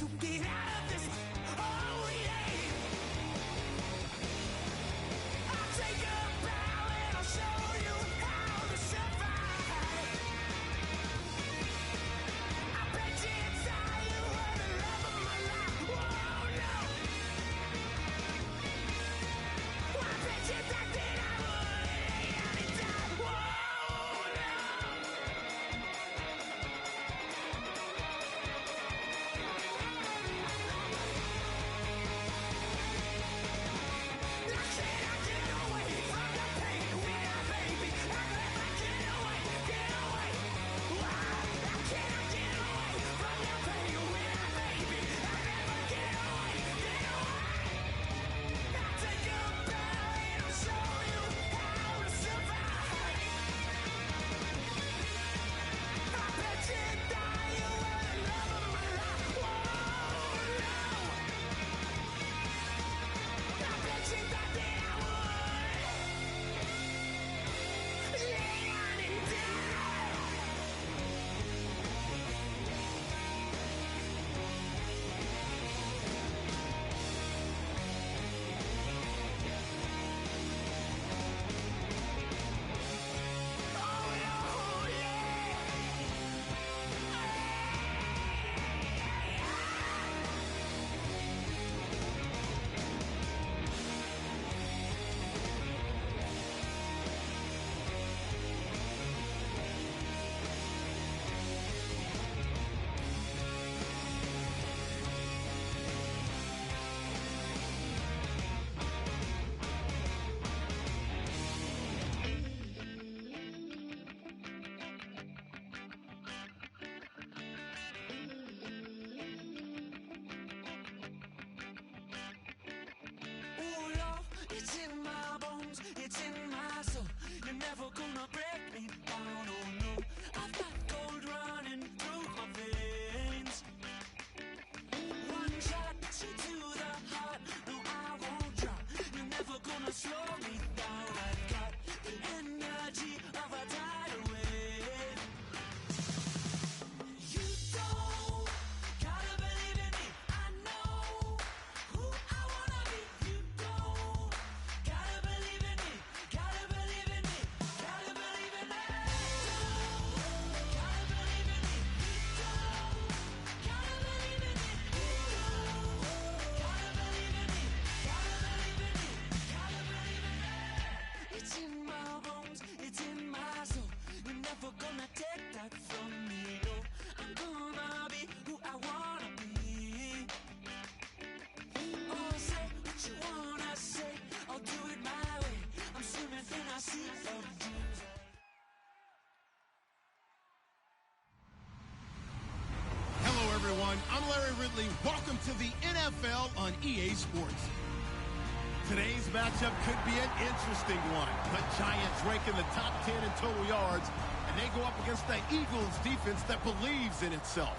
to get out of this. Oh yeah. I'll take a bow and I'll show you how to survive. I bet you it's all you were the love of my life. Whoa, no. I bet you thought that I would lay down and die. Whoa, no. Now can I get away from the pain when I, baby? I'll never get away, get away. Why? Can I get away from the pain when I, baby? I'll never get away, get away. I'll take a bow and I'll show you how to survive. I bet you thought you were the love of my life. Whoa, no. I bet you thought that I would lay down and die. Oh, no, yeah. Oh Lord, it's in my bones, it's in my soul. You're never gonna break me down, oh no. I've got gold running through my veins. One shot to the heart, no I won't drop. You're never gonna slow me down. I've got the energy of a tidal wave. You don't gotta believe in me, I know who I wanna be. You don't gotta believe in me, gotta believe in me, gotta believe in me. Gotta believe in me, you don't gotta believe in me, you don't gotta believe in me, gotta believe in me, gotta believe in me. It's in my bones, it's in my soul. You're never gonna take that from me, no. I'm gonna be who I wanna be. Oh, say what you wanna say, I'll do it my way. I'm swimming in a sea of dreams. Hello, everyone. I'm Larry Ridley. Welcome to the NFL on EA Sports. Today's matchup could be an interesting one. The Giants rank in the top 10 in total yards, and they go up against the Eagles defense that believes in itself.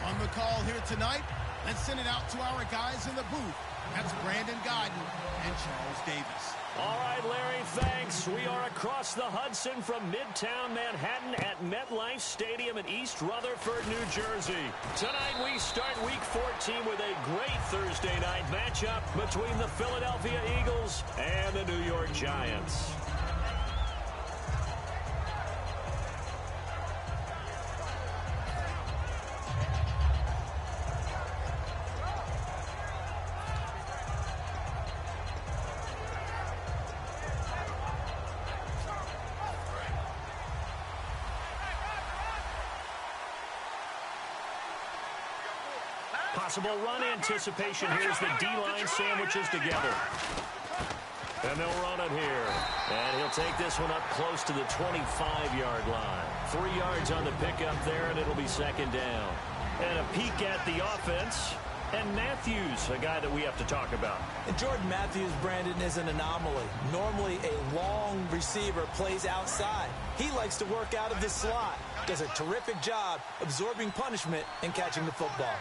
On the call here tonight, let's send it out to our guys in the booth. That's Brandon Godden and Charles Davis. All right, Larry, thanks. We are across the Hudson from Midtown Manhattan at MetLife Stadium in East Rutherford, New Jersey. Tonight we start Week 14 with a great Thursday night matchup between the Philadelphia Eagles and the New York Giants. Possible run anticipation. Here's the D-line sandwiches together. And they'll run it here. And he'll take this one up close to the 25-yard line. 3 yards on the pickup there, and it'll be second down. And a peek at the offense. And Matthews, a guy that we have to talk about. And Jordan Matthews, Brandon, is an anomaly. Normally, a long receiver plays outside. He likes to work out of the slot. Does a terrific job absorbing punishment and catching the football.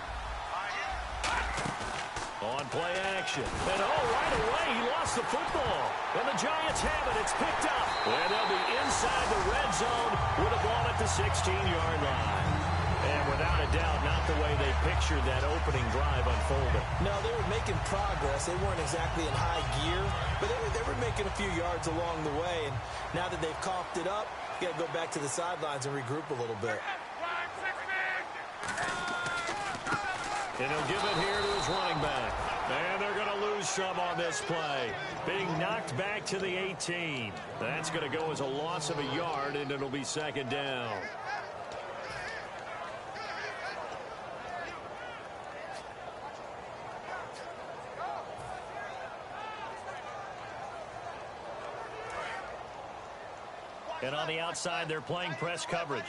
On play action. And right away, he lost the football. And the Giants have it. It's picked up. And they'll be inside the red zone with a ball at the 16-yard line. And without a doubt, not the way they pictured that opening drive unfolding. No, they were making progress. They weren't exactly in high gear, but they were making a few yards along the way. And now that they've coughed it up, you got to go back to the sidelines and regroup a little bit. And he'll give it here to his running back. And they're going to lose some on this play. Being knocked back to the 18. That's going to go as a loss of a yard, and it'll be second down. And on the outside, they're playing press coverage.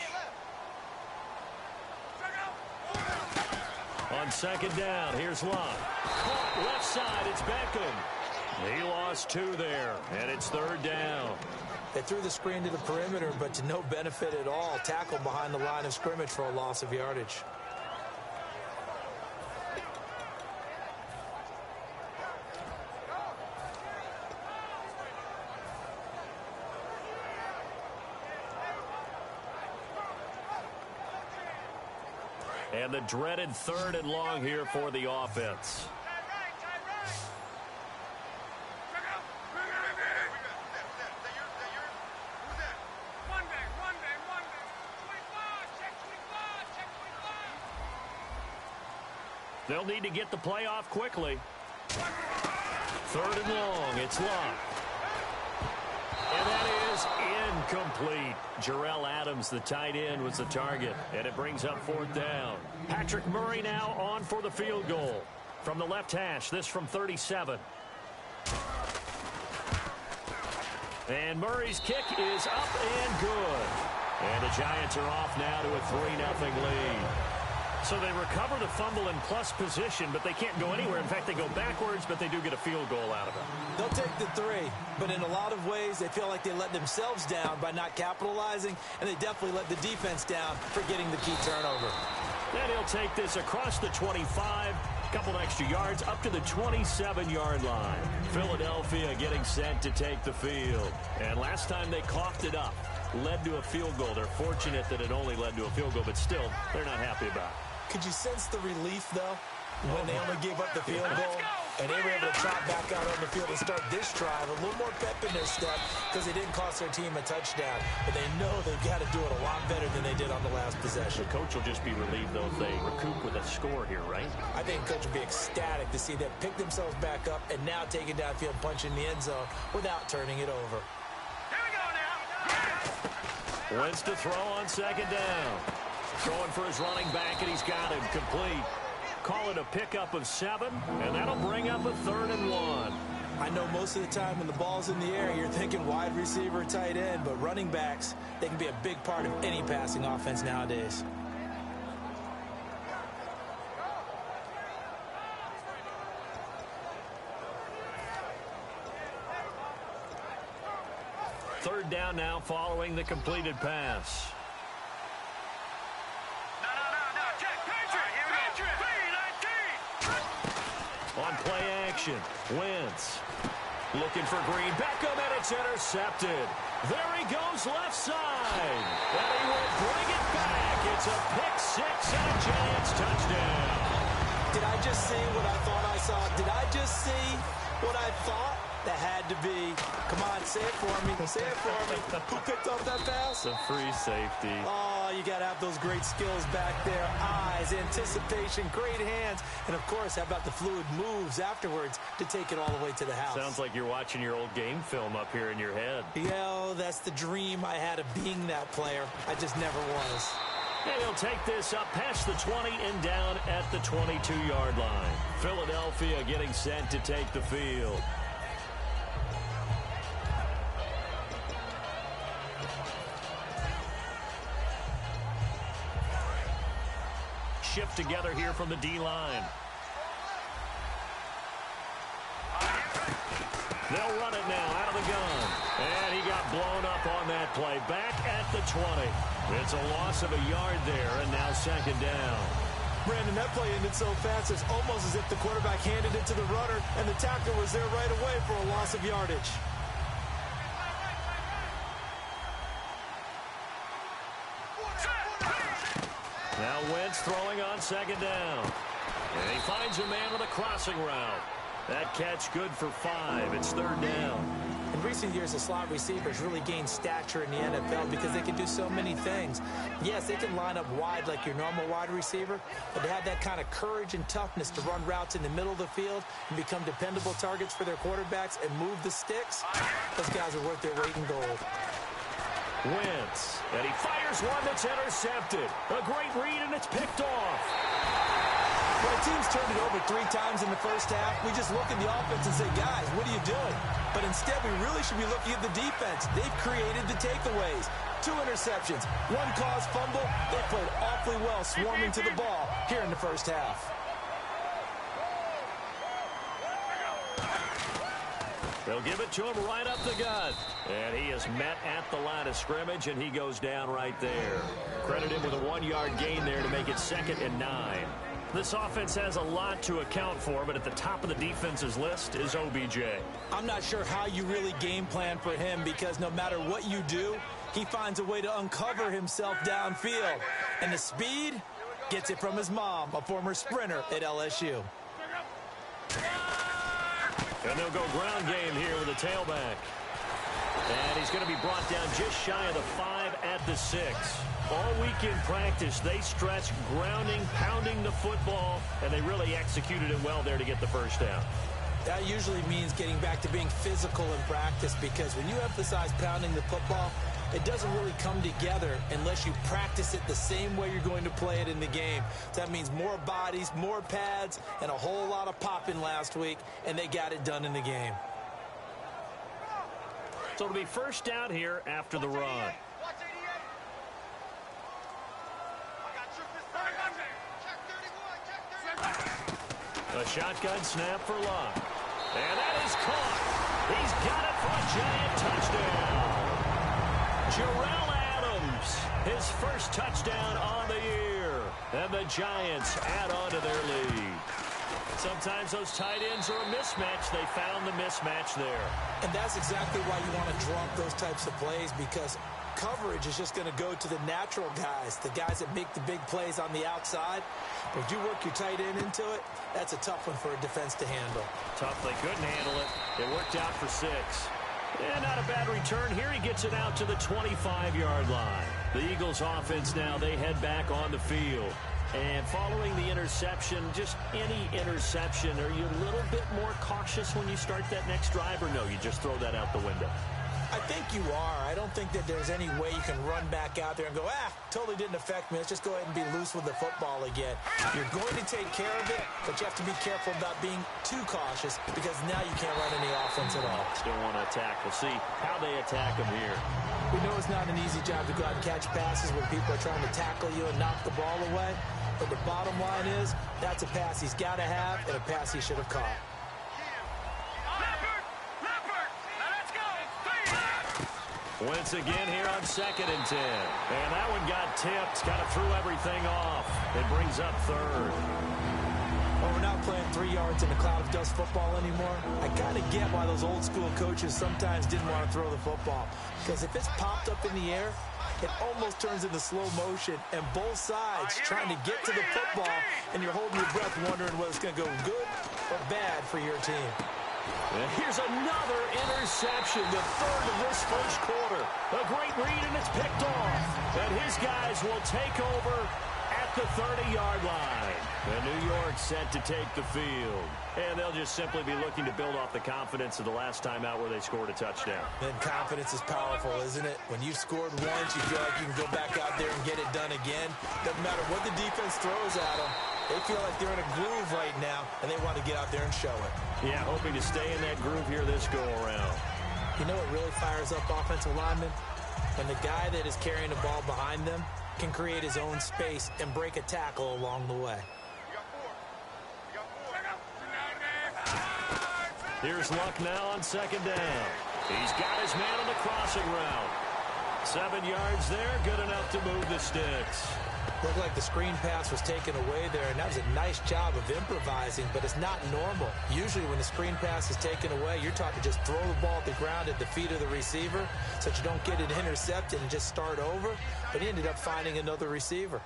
On second down, here's Locke. Caught left side, it's Beckham. He lost 2 there, and it's third down. They threw the screen to the perimeter, but to no benefit at all. Tackled behind the line of scrimmage for a loss of yardage. And the dreaded 3rd and long here for the offense. They'll need to get the play off quickly. 3rd and long, it's Locke. And that is incomplete. Jarrell Adams, the tight end, was the target. And it brings up 4th down. Patrick Murray now on for the field goal. From the left hash, this from 37. And Murray's kick is up and good. And the Giants are off now to a 3-0 lead. So they recover the fumble in plus position, but they can't go anywhere. In fact, they go backwards, but they do get a field goal out of it. They'll take the 3, but in a lot of ways, they feel like they let themselves down by not capitalizing, and they definitely let the defense down for getting the key turnover. Then he'll take this across the 25, a couple extra yards, up to the 27-yard line. Philadelphia getting set to take the field. And last time they coughed it up, led to a field goal. They're fortunate that it only led to a field goal, but still, they're not happy about it. Could you sense the relief, though, when they only gave up the field goal and they were able to trot back out on the field and start this drive? A little more pep in their step because they didn't cost their team a touchdown, but they know they've got to do it a lot better than they did on the last possession. The coach will just be relieved, though, if they recoup with a score here, right? I think the coach will be ecstatic to see them pick themselves back up and now take it downfield, punch in the end zone without turning it over. Wentz to throw on second down. Going for his running back, and he's got him complete. Call it a pickup of 7, and that'll bring up a 3rd and 1. I know most of the time when the ball's in the air, you're thinking wide receiver, tight end, but running backs, they can be a big part of any passing offense nowadays. Third down now following the completed pass. On play action, Wentz looking for Green. Beckham, and it's intercepted. There he goes left side. And he will bring it back. It's a pick-6 and a Giants touchdown. Did I just see what I thought I saw? Did I just see what I thought? That had to be. Come on, say it for me. Say it for me. Who picked up that pass? The free safety. Oh, you got to have those great skills back there. Eyes, anticipation, great hands. And, of course, how about the fluid moves afterwards to take it all the way to the house? Sounds like you're watching your old game film up here in your head. Yeah, that's the dream I had of being that player. I just never was. And he'll take this up past the 20 and down at the 22-yard line. Philadelphia getting set to take the field. Shift together here from the D-line. They'll run it now out of the gun. And he got blown up on that play. Back at the 20. It's a loss of a yard there, and now second down. Brandon, that play ended so fast, it's almost as if the quarterback handed it to the runner, and the tackler was there right away for a loss of yardage. Now Wentz throwing on second down. And he finds a man with a crossing route. That catch good for 5. It's third down. In recent years, the slot receivers really gained stature in the NFL because they can do so many things. Yes, they can line up wide like your normal wide receiver, but to have that kind of courage and toughness to run routes in the middle of the field and become dependable targets for their quarterbacks and move the sticks, those guys are worth their weight in gold. Wentz, and he fires one that's intercepted. A great read, and it's picked off. When a team's turned it over 3 times in the first half, we just look at the offense and say, guys, what are you doing? But instead, we really should be looking at the defense. They've created the takeaways. 2 interceptions, 1 caused fumble. They played awfully well swarming to the ball here in the first half. They'll give it to him right up the gut. And he is met at the line of scrimmage, and he goes down right there. Credit him with a 1-yard gain there to make it 2nd and 9. This offense has a lot to account for, but at the top of the defense's list is OBJ. I'm not sure how you really game plan for him because no matter what you do, he finds a way to uncover himself downfield. And the speed gets it from his mom, a former sprinter at LSU. And they'll go ground game here with a tailback. And he's going to be brought down just shy of the 5 at the 6. All week in practice, they stress grounding, pounding the football, and they really executed it well there to get the first down. That usually means getting back to being physical in practice because when you emphasize pounding the football, it doesn't really come together unless you practice it the same way you're going to play it in the game. That means more bodies, more pads, and a whole lot of popping last week, and they got it done in the game. So it'll be first down here after the run. A shotgun snap for Luck. And that is caught. He's got it for a giant touchdown. Jarrell Adams, his first touchdown on the year. And the Giants add on to their lead. Sometimes those tight ends are a mismatch. They found the mismatch there. And that's exactly why you want to drop those types of plays because coverage is just going to go to the natural guys, the guys that make the big plays on the outside. But if you work your tight end into it, that's a tough one for a defense to handle. Tough, they couldn't handle it. It worked out for 6. And not a bad return here. He gets it out to the 25-yard line. The Eagles offense now, they head back on the field. And following the interception, just any interception, are you a little bit more cautious when you start that next drive, or no, you just throw that out the window? I think you are. I don't think that there's any way you can run back out there and go, totally didn't affect me. Let's just go ahead and be loose with the football again. You're going to take care of it, but you have to be careful about being too cautious because now you can't run any offense at all. Still want to attack. We'll see how they attack them here. We know it's not an easy job to go out and catch passes when people are trying to tackle you and knock the ball away. But the bottom line is that's a pass he's got to have and a pass he should have caught. Wentz again here on 2nd and 10. And that one got tipped. Kind of threw everything off. It brings up 3rd. Well, we're not playing 3 yards in a cloud of dust football anymore. I kind of get why those old school coaches sometimes didn't want to throw the football. Because if it's popped up in the air, it almost turns into slow motion. And both sides trying to get to the football, and you're holding your breath wondering whether it's going to go good or bad for your team. And here's another interception, the 3rd of this first quarter. A great read, and it's picked off. And his guys will take over at the 30-yard line. And New York set to take the field. And they'll just simply be looking to build off the confidence of the last time out where they scored a touchdown. And confidence is powerful, isn't it? When you've scored once, you feel like you can go back out there and get it done again. Doesn't matter what the defense throws at them. They feel like they're in a groove right now, and they want to get out there and show it. Yeah, hoping to stay in that groove here this go-around. You know what really fires up offensive linemen? When the guy that is carrying the ball behind them can create his own space and break a tackle along the way. Here's Luck now on 2nd down. He's got his man on the crossing route. 7 yards there, good enough to move the sticks. Looked like the screen pass was taken away there, and that was a nice job of improvising, but it's not normal. Usually when the screen pass is taken away, you're taught to just throw the ball at the ground at the feet of the receiver so that you don't get it intercepted and just start over, but he ended up finding another receiver.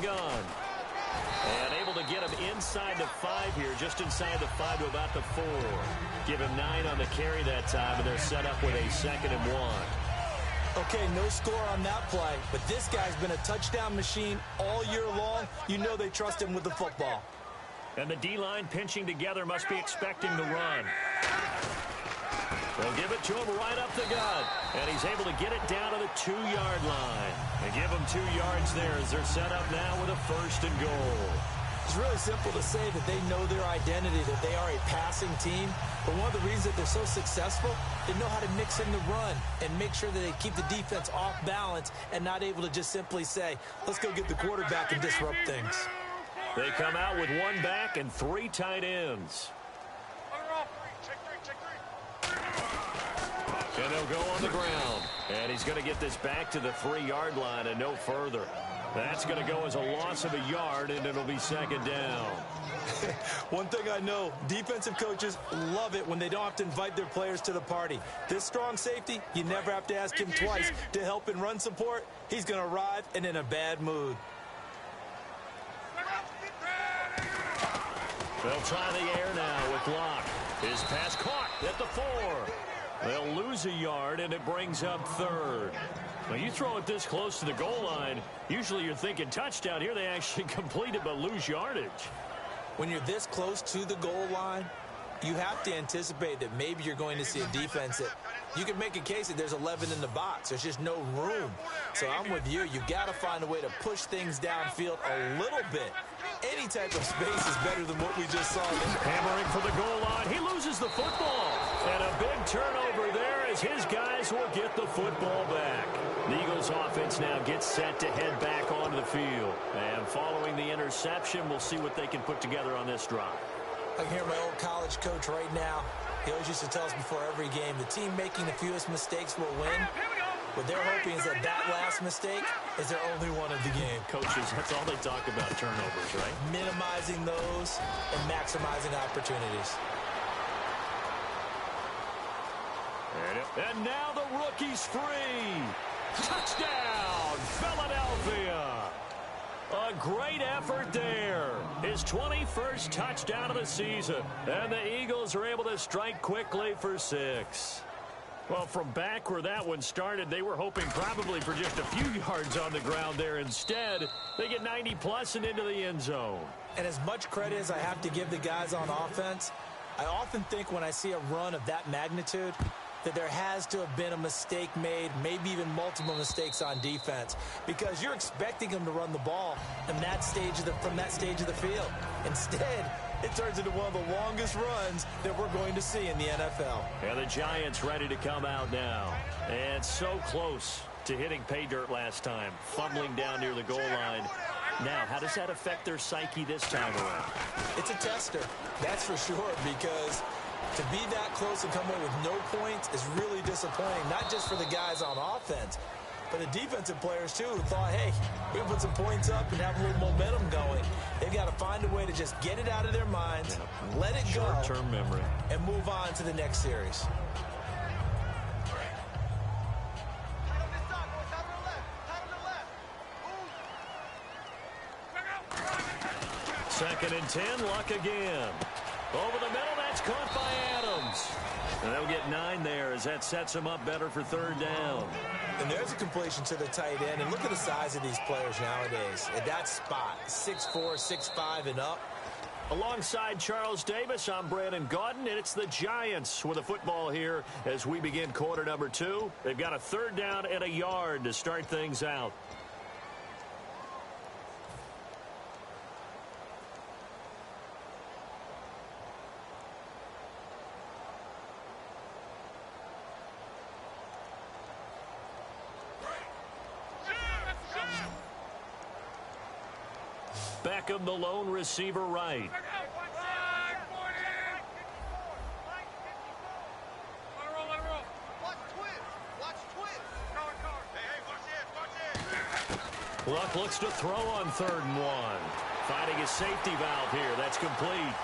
gun. And able to get him inside the 5 here, just inside the 5 to about the 4. Give him 9 on the carry that time, and they're set up with a 2nd and 1. Okay, no score on that play, but this guy's been a touchdown machine all year long. You know they trust him with the football. And the D-line pinching together must be expecting the run. They'll give it to him right up the gut. And he's able to get it down to the 2-yard line. They give him 2 yards there as they're set up now with a 1st and goal. It's really simple to say that they know their identity, that they are a passing team. But one of the reasons that they're so successful, they know how to mix in the run and make sure that they keep the defense off balance and not able to just simply say, let's go get the quarterback and disrupt things. They come out with 1 back and 3 tight ends. And they'll go on the ground. And he's going to get this back to the 3-yard line and no further. That's going to go as a loss of a yard, and it'll be 2nd down. One thing I know, defensive coaches love it when they don't have to invite their players to the party. This strong safety, you never have to ask him twice to help in run support. He's going to arrive and in a bad mood. They'll try the air now with Locke. His pass caught at the 4. They'll lose a yard, and it brings up 3rd. When you throw it this close to the goal line, usually you're thinking touchdown. Here they actually complete it but lose yardage. When you're this close to the goal line, you have to anticipate that maybe you're going to see a defense that you can make a case that there's 11 in the box. There's just no room. So I'm with you. You've got to find a way to push things downfield a little bit. Any type of space is better than what we just saw. Hammering for the goal line. He loses the football. And a big turnover there as his guys will get the football back. The Eagles offense now gets set to head back onto the field. And following the interception, we'll see what they can put together on this drive. I can hear my old college coach right now. He always used to tell us before every game, the team making the fewest mistakes will win. What they're hoping is that last mistake is their only one of the game. Coaches, that's all they talk about, turnovers, right? Minimizing those and maximizing opportunities. And now the rookie's free. Touchdown, Philadelphia. A great effort there. His 21st touchdown of the season. And the Eagles are able to strike quickly for 6. Well, from back where that one started, they were hoping probably for just a few yards on the ground there. Instead, they get 90-plus and into the end zone. And as much credit as I have to give the guys on offense, I often think when I see a run of that magnitude that there has to have been a mistake made, maybe even multiple mistakes on defense, because you're expecting them to run the ball from that stage of the field. Instead, it turns into one of the longest runs that we're going to see in the NFL. And the Giants ready to come out now. And so close to hitting pay dirt last time, fumbling down near the goal line. Now, how does that affect their psyche this time around? It's a tester, that's for sure, because to be that close and come away with no points is really disappointing, not just for the guys on offense, but the defensive players, too, who thought, hey, we can put some points up and have a little momentum going. They've got to find a way to just get it out of their minds, let it go, short-term memory, and move on to the next series. Second and 10, Luck again. Over the middle, that's caught by Adams. And they'll get 9 there as that sets them up better for 3rd down. And there's a completion to the tight end. And look at the size of these players nowadays. At that spot, 6'4", 6'5", and up. Alongside Charles Davis, I'm Brandon Gaudin, and it's the Giants with a football here as we begin quarter number 2. They've got a 3rd down and a yard to start things out. Beckham, the lone receiver, right. Luck looks to throw on 3rd and 1. Finding his safety valve here. That's complete.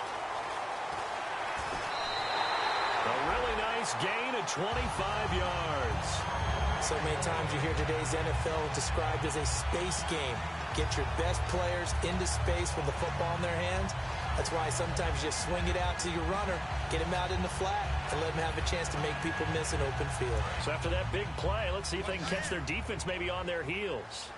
A really nice gain of 25 yards. So many times you hear today's NFL described as a space game. Get your best players into space with the football in their hands. That's why sometimes you swing it out to your runner, get him out in the flat, and let him have a chance to make people miss an open field. So after that big play, let's see if they can catch their defense maybe on their heels.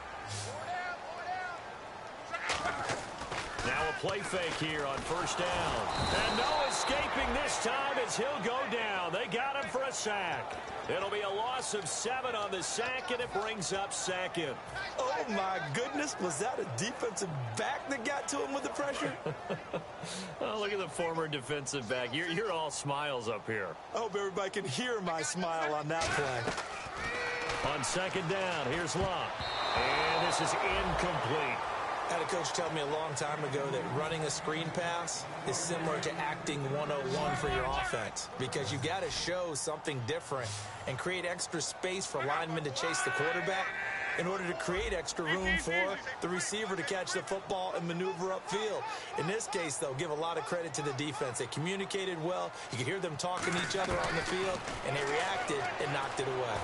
Now a play fake here on first down. And no escaping this time as he'll go down. They got him for a sack. It'll be a loss of 7 on the sack, and it brings up second. Oh, my goodness. Was that a defensive back that got to him with the pressure? Oh, look at the former defensive back. You're all smiles up here. I hope everybody can hear my smile on that play. On second down, here's Locke. And this is incomplete. I had a coach tell me a long time ago that running a screen pass is similar to acting 101 for your offense, because you got to show something different and create extra space for linemen to chase the quarterback in order to create extra room for the receiver to catch the football and maneuver upfield. In this case, though, give a lot of credit to the defense. They communicated well. You could hear them talking to each other on the field, and they reacted and knocked it away.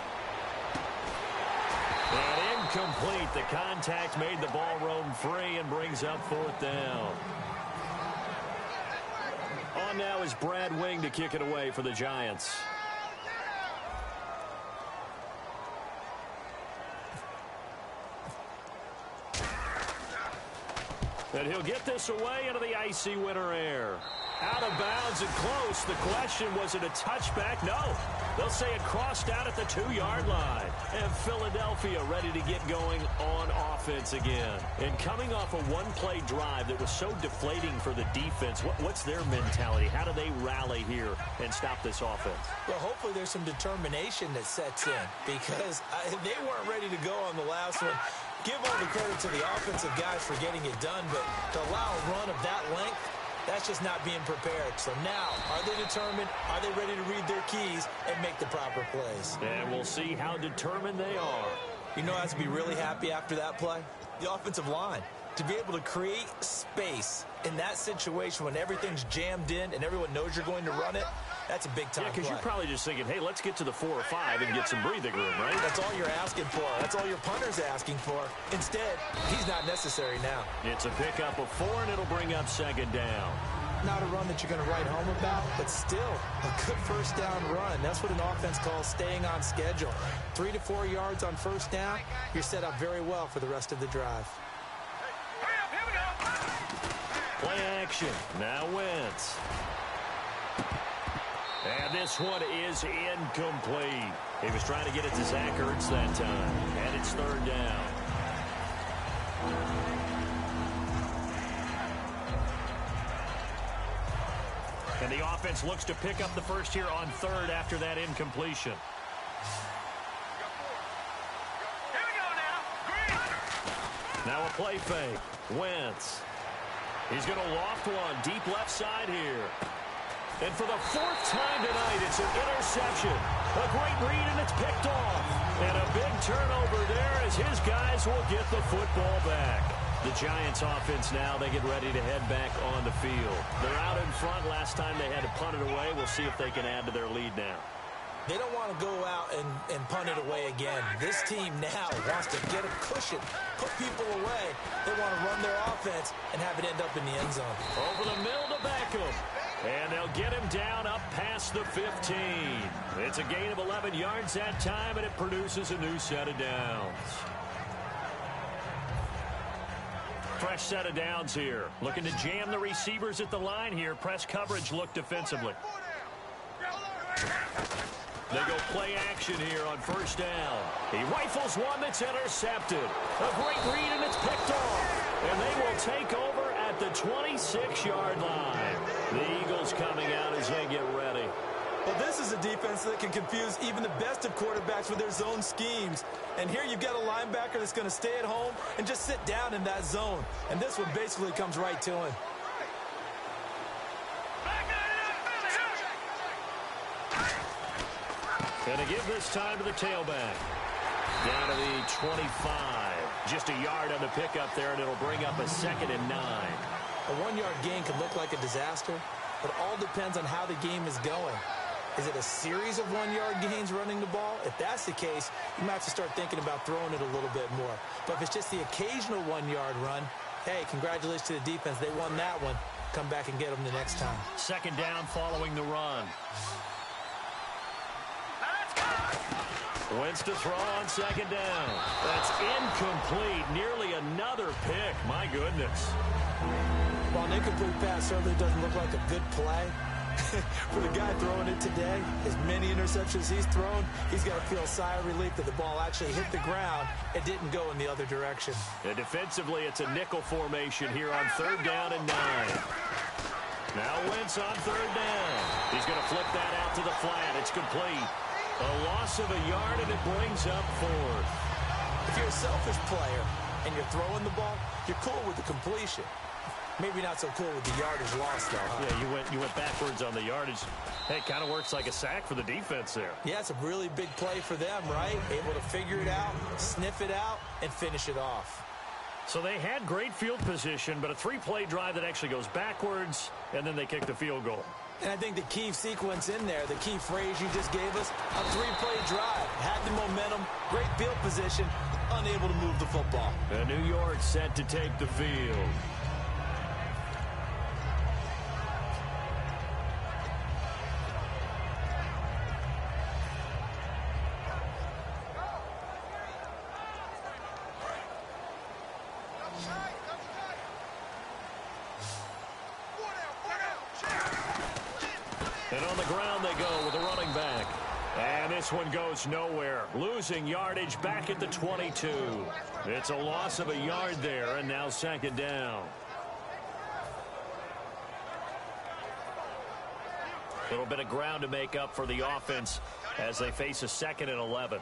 And incomplete. The contact made the ball roam free and brings up fourth down. On now is Brad Wing to kick it away for the Giants. And he'll get this away into the icy winter air. Out of bounds and close. The question, was it a touchback? No. They'll say it crossed out at the 2-yard line. And Philadelphia ready to get going on offense again. And coming off a one-play drive that was so deflating for the defense, what's their mentality? How do they rally here and stop this offense? Well, hopefully there's some determination that sets in, because they weren't ready to go on the last one. Give all the credit to the offensive guys for getting it done, but to allow a run of that length, that's just not being prepared. So now, are they determined? Are they ready to read their keys and make the proper plays? And we'll see how determined they are. You know, I have to be really happy after that play. The offensive line. To be able to create space in that situation when everything's jammed in and everyone knows you're going to run it, that's a big-time play. Yeah, because you're probably just thinking, hey, let's get to the 4 or 5 and get some breathing room, right? That's all you're asking for. That's all your punter's asking for. Instead, he's not necessary now. It's a pickup of 4, and it'll bring up second down. Not a run that you're going to write home about, but still a good first down run. That's what an offense calls staying on schedule. 3 to 4 yards on first down, you're set up very well for the rest of the drive. Play action. Now Wentz. And this one is incomplete. He was trying to get it to Zach Ertz that time. And it's third down. And the offense looks to pick up the first here on third after that incompletion. Now a play fake. Wentz. He's going to loft one deep left side here. And for the 4th time tonight, it's an interception. A great read, and it's picked off. And a big turnover there as his guys will get the football back. The Giants offense now, they get ready to head back on the field. They're out in front. Last time they had to punt it away. We'll see if they can add to their lead now. They don't want to go out and punt it away again. This team now wants to get a cushion, put people away. They want to run their offense and have it end up in the end zone. Over the middle to Beckham. And they'll get him down up past the 15. It's a gain of 11 yards that time, and it produces a new set of downs. Fresh set of downs here. Looking to jam the receivers at the line here. Press coverage look defensively. They go play action here on first down. He rifles one that's intercepted. A great read, and it's picked off. And they will take over at the 26-yard line. The Eagles coming out as they get ready. Well, this is a defense that can confuse even the best of quarterbacks with their zone schemes. And here you've got a linebacker that's going to stay at home and just sit down in that zone. And this one basically comes right to him. And to give this time to the tailback. Down to the 25. Just a yard on the pickup there, and it'll bring up a 2nd and 9. A 1-yard gain could look like a disaster, but all depends on how the game is going. Is it a series of 1-yard gains running the ball? If that's the case, you might have to start thinking about throwing it a little bit more. But if it's just the occasional 1-yard run, hey, congratulations to the defense. They won that one. Come back and get them the next time. Second down following the run. Wentz to throw on second down. That's incomplete. Nearly another pick. My goodness. While an incomplete pass certainly doesn't look like a good play, for the guy throwing it today, as many interceptions he's thrown, he's got to feel a sigh of relief that the ball actually hit the ground and didn't go in the other direction. And defensively, it's a nickel formation here on 3rd down and 9. Now Wentz on 3rd down. He's going to flip that out to the flat. It's complete. A loss of a yard, and it brings up 4th. If you're a selfish player and you're throwing the ball, you're cool with the completion. Maybe not so cool with the yardage loss, though. Huh? Yeah, you went backwards on the yardage. Hey, it kind of works like a sack for the defense there. Yeah, it's a really big play for them, right? Able to figure it out, sniff it out, and finish it off. So they had great field position, but a 3-play drive that actually goes backwards, and then they kick the field goal. And I think the key sequence in there, the key phrase you just gave us, a 3-play drive. Had the momentum, great field position, unable to move the football. And New York set to take the field. And on the ground they go with a running back. And this one goes nowhere. Losing yardage back at the 22. It's a loss of a yard there, and now 2nd down. A little bit of ground to make up for the offense as they face a 2nd and 11.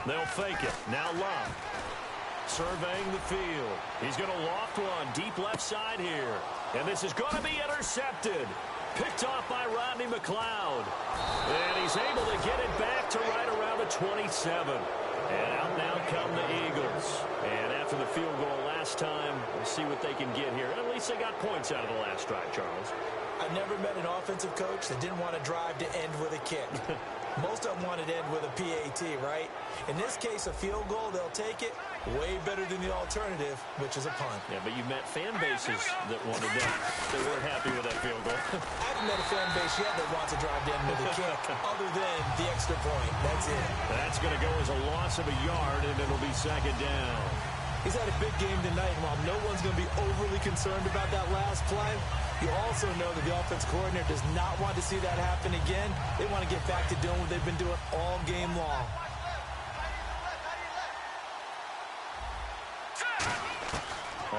They'll fake it. Now Love. Surveying the field. He's going to loft one deep left side here. And this is going to be intercepted. Picked off by Rodney McLeod. And he's able to get it back to right around the 27. And out now come the Eagles. And after the field goal last time, we'll see what they can get here. And at least they got points out of the last drive, Charles. I've never met an offensive coach that didn't want to drive to end with a kick. Most of them wanted to end with a PAT, right? In this case, a field goal, they'll take it. Way better than the alternative, which is a punt. Yeah, but you met fan bases that wanted that. They weren't happy with that field goal. I haven't met a fan base yet that wants to drive to end with a kick, other than the extra point. That's it. That's going to go as a loss of a yard, and it'll be 2nd down. He's had a big game tonight, and while no one's going to be overly concerned about that last play, you also know that the offense coordinator does not want to see that happen again. They want to get back to doing what they've been doing all game long.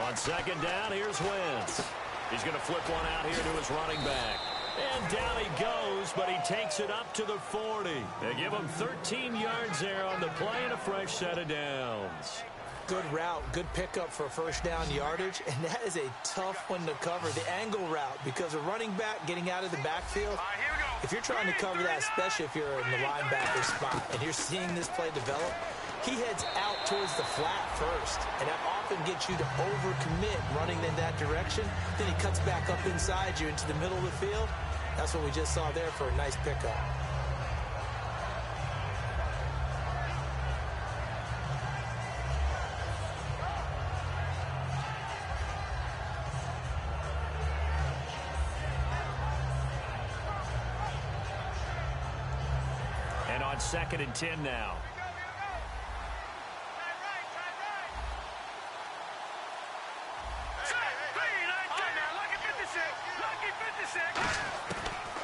On 2nd down, here's Wentz. He's going to flip one out here to his running back. And down he goes, but he takes it up to the 40. They give him 13 yards there on the play and a fresh set of downs. Good route, good pickup for 1st down yardage, and that is a tough one to cover, the angle route, because a running back getting out of the backfield, if you're trying to cover that, especially if you're in the linebacker spot, and you're seeing this play develop, he heads out towards the flat first, and that often gets you to overcommit running in that direction. Then he cuts back up inside you into the middle of the field. That's what we just saw there for a nice pickup. And on 2nd and 10 now.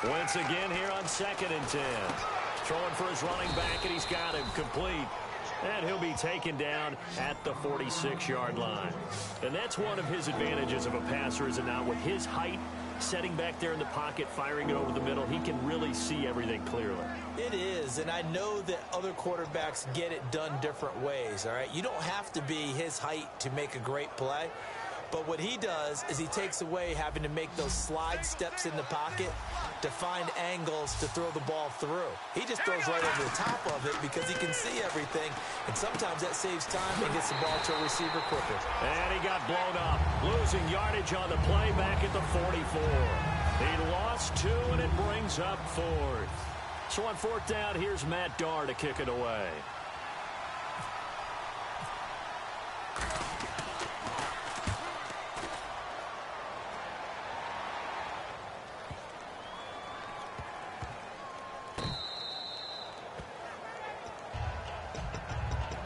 Wentz again here on 2nd and 10. Throwing for his running back, and he's got him complete. And he'll be taken down at the 46-yard line. And that's one of his advantages of a passer, is it not? With his height, setting back there in the pocket, firing it over the middle, he can really see everything clearly. It is, and I know that other quarterbacks get it done different ways, all right? You don't have to be his height to make a great play. But what he does is he takes away having to make those slide steps in the pocket to find angles to throw the ball through. He just throws right over the top of it because he can see everything, and sometimes that saves time and gets the ball to a receiver quicker. And he got blown up, losing yardage on the play back at the 44. He lost 2, and it brings up 4th. So on 4th down, here's Matt Darr to kick it away.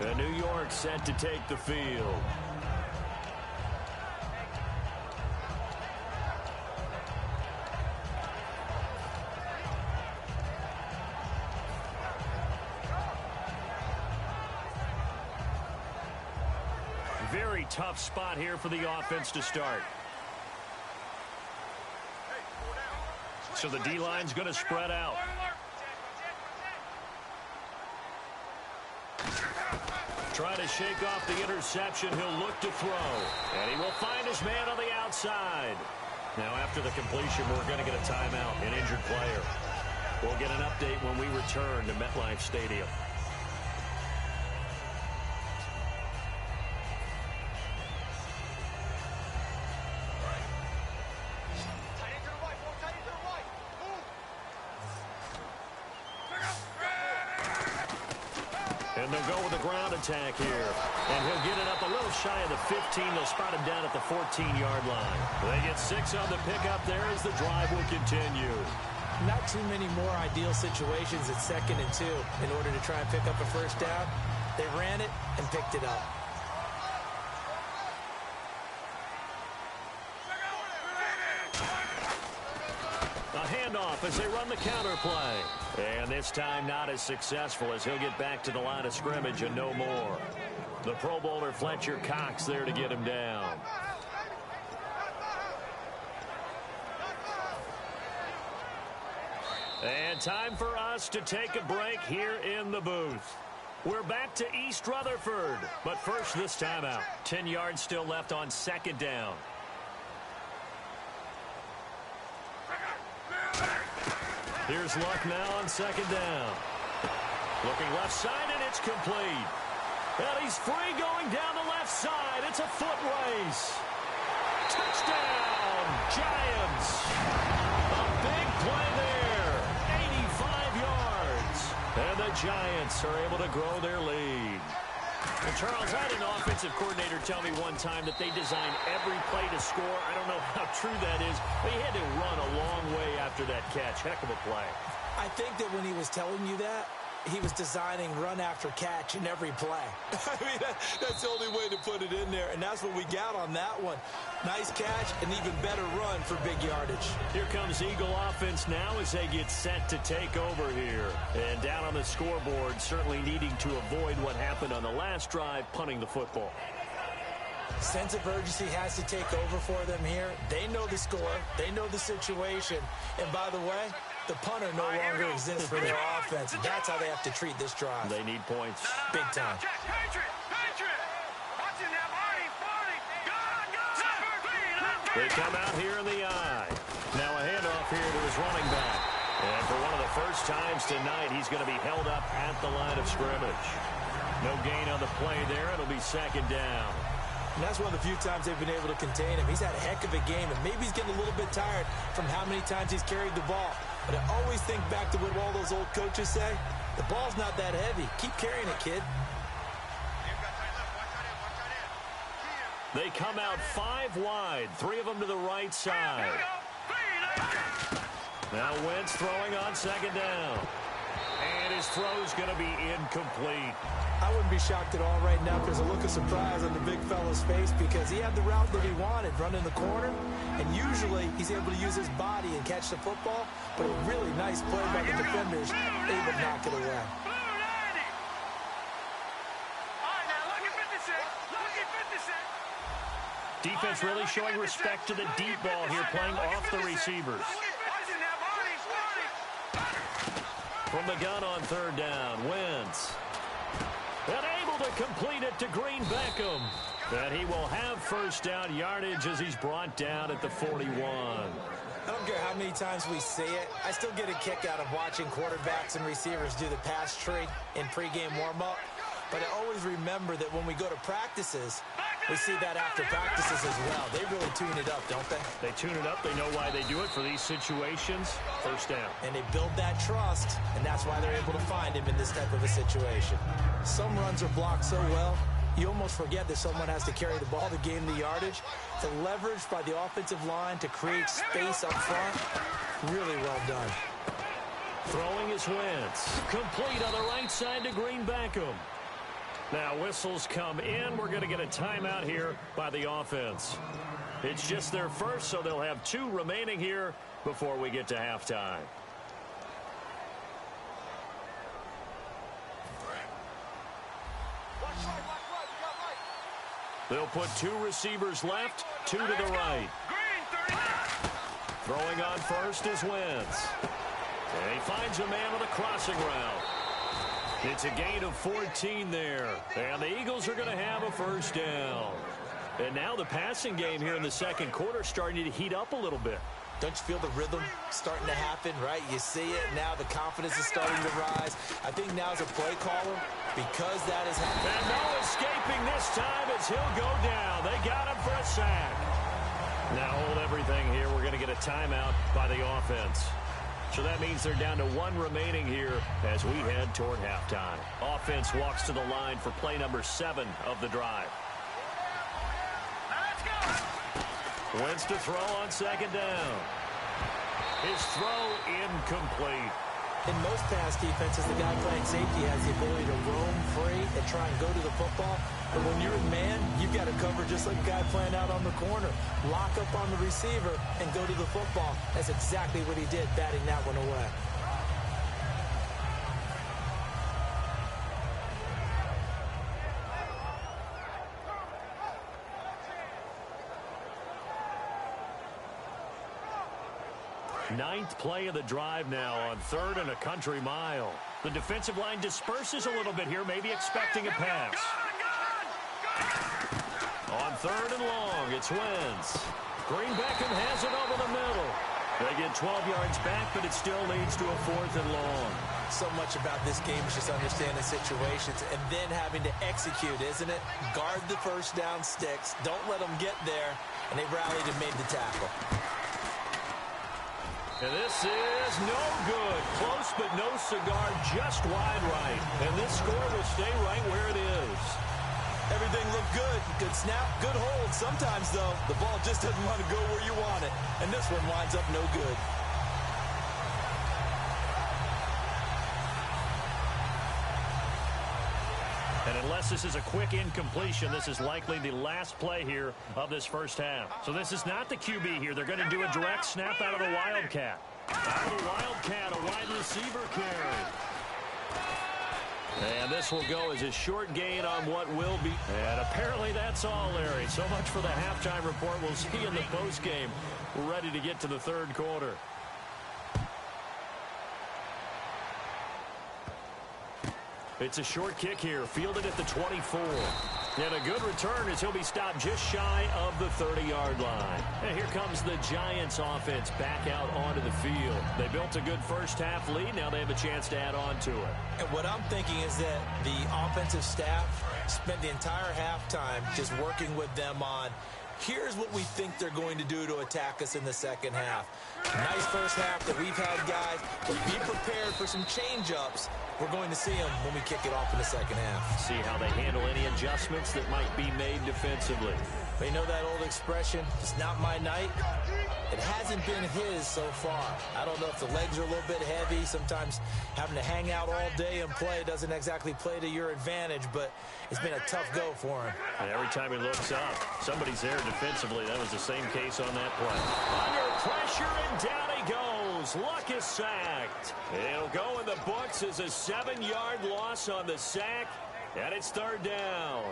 And New York set to take the field. Very tough spot here for the offense to start. So the D-line's going to spread out. Trying to shake off the interception. He'll look to throw. And he will find his man on the outside. Now, after the completion, we're going to get a timeout, an injured player. We'll get an update when we return to MetLife Stadium. And they'll go with a ground attack here. And he'll get it up a little shy of the 15. They'll spot him down at the 14-yard line. They get 6 on the pickup there as the drive will continue. Not too many more ideal situations at 2nd and 2 in order to try and pick up a first down. They ran it and picked it up. A handoff as they run the counter play. And this time not as successful as he'll get back to the line of scrimmage and no more. The Pro Bowler Fletcher Cox there to get him down. And time for us to take a break here in the booth. We're back to East Rutherford. But first, this timeout. 10 yards still left on 2nd down. Here's Luck now on 2nd down. Looking left side, and it's complete. And he's free going down the left side. It's a foot race. Touchdown, Giants. A big play there. 85 yards. And the Giants are able to grow their lead. And Charles, I had an offensive coordinator tell me one time that they design every play to score. I don't know how true that is, but he had to run a long way after that catch. Heck of a play. I think that when he was telling you that, he was designing run after catch in every play. I mean, that's the only way to put it in there, and that's what we got on that one. Nice catch, and even better run for big yardage. Here comes Eagle offense now as they get set to take over here. And down on the scoreboard, certainly needing to avoid what happened on the last drive, punting the football. Sense of urgency has to take over for them here. They know the score. They know the situation. And by the way, the punter no longer exists for their offense. That's how they have to treat this drive. They need points. Big time. They come out here in the eye. Now a handoff here to his running back. And for one of the first times tonight, he's going to be held up at the line of scrimmage. No gain on the play there. It'll be 2nd down. And that's one of the few times they've been able to contain him. He's had a heck of a game, and maybe he's getting a little bit tired from how many times he's carried the ball. But I always think back to what all those old coaches say. The ball's not that heavy. Keep carrying it, kid. They come out 5 wide, 3 of them to the right side. Now Wentz throwing on 2nd down. And his throw's going to be incomplete. I wouldn't be shocked at all right now if there's a look of surprise on the big fella's face because he had the route that he wanted, running the corner, and usually he's able to use his body and catch the football, but a really nice play by the defenders, able to knock it away. Defense really showing respect to the deep ball here, playing off the receivers. From the gun on 3rd down, Wentz. And able to complete it to Green Beckham. And he will have first down yardage as he's brought down at the 41. I don't care how many times we see it. I still get a kick out of watching quarterbacks and receivers do the pass tree in pregame warm-up. But I always remember that when we go to practices, We see that after practices as well. They really tune it up, don't they? They tune it up. They know why they do it for these situations. First down. And they build that trust, and that's why they're able to find him in this type of a situation. Some runs are blocked so well, you almost forget that someone has to carry the ball to gain the yardage. The leverage by the offensive line to create space up front, really well done. Throwing is Wentz. Complete on the right side to Green Beckham. Now whistles come in. We're going to get a timeout here by the offense. It's just their first, so they'll have 2 remaining here before we get to halftime. They'll put 2 receivers left, 2 to the right. Throwing on first is Wentz. And he finds a man on a crossing route. It's a gain of 14 there. And the Eagles are going to have a first down. And now the passing game here in the second quarter starting to heat up a little bit. Don't you feel the rhythm starting to happen, right? You see it. Now the confidence is starting to rise. I think now as a play caller, because that is happening. And no escaping this time as he'll go down. They got him for a sack. Now hold everything here. We're going to get a timeout by the offense. So that means they're down to 1 remaining here as we head toward halftime. Offense walks to the line for play number 7 of the drive. Let's go. Wentz to throw on second down. His throw incomplete. In most pass defenses, the guy playing safety has the ability to roam free and try and go to the football. But when you're in man, you've got to cover just like a guy playing out on the corner. Lock up on the receiver and go to the football. That's exactly what he did, batting that one away. Ninth play of the drive now on 3rd and a country mile. The defensive line disperses a little bit here, maybe expecting a pass. On 3rd and long, it's Wentz. Green Beckham has it over the middle. They get 12 yards back, but it still leads to a 4th and long. So much about this game is just understanding situations and then having to execute, isn't it? Guard the first down sticks. Don't let them get there. And they rallied and made the tackle. And this is no good. Close, but no cigar, just wide right. And this score will stay right where it is. Everything looked good. Good snap, good hold. Sometimes, though, the ball just doesn't want to go where you want it. And this one winds up no good. And unless this is a quick incompletion, this is likely the last play here of this first half. So this is not the QB here. They're going to do a direct snap out of the Wildcat. Out of the Wildcat, a wide receiver carry. And this will go as a short gain on what will be. And apparently that's all, Larry. So much for the halftime report. We'll see in the postgame. We're ready to get to the third quarter. It's a short kick here, fielded at the 24. And a good return as he'll be stopped just shy of the 30-yard line. And here comes the Giants offense back out onto the field. They built a good first half lead. Now they have a chance to add on to it. And what I'm thinking is that the offensive staff spent the entire halftime just working with them on, here's what we think they're going to do to attack us in the second half. Nice first half that we've had, guys, but be prepared for some change-ups. We're going to see them when we kick it off in the second half. See how they handle any adjustments that might be made defensively. They know that old expression, it's not my night. It hasn't been his so far. I don't know if the legs are a little bit heavy. Sometimes having to hang out all day and play doesn't exactly play to your advantage, but it's been a tough go for him. And every time he looks up, somebody's there defensively. That was the same case on that play. Under pressure, and down he goes. Luck is sacked. It'll go in the books as a 7-yard loss on the sack, and it's third down.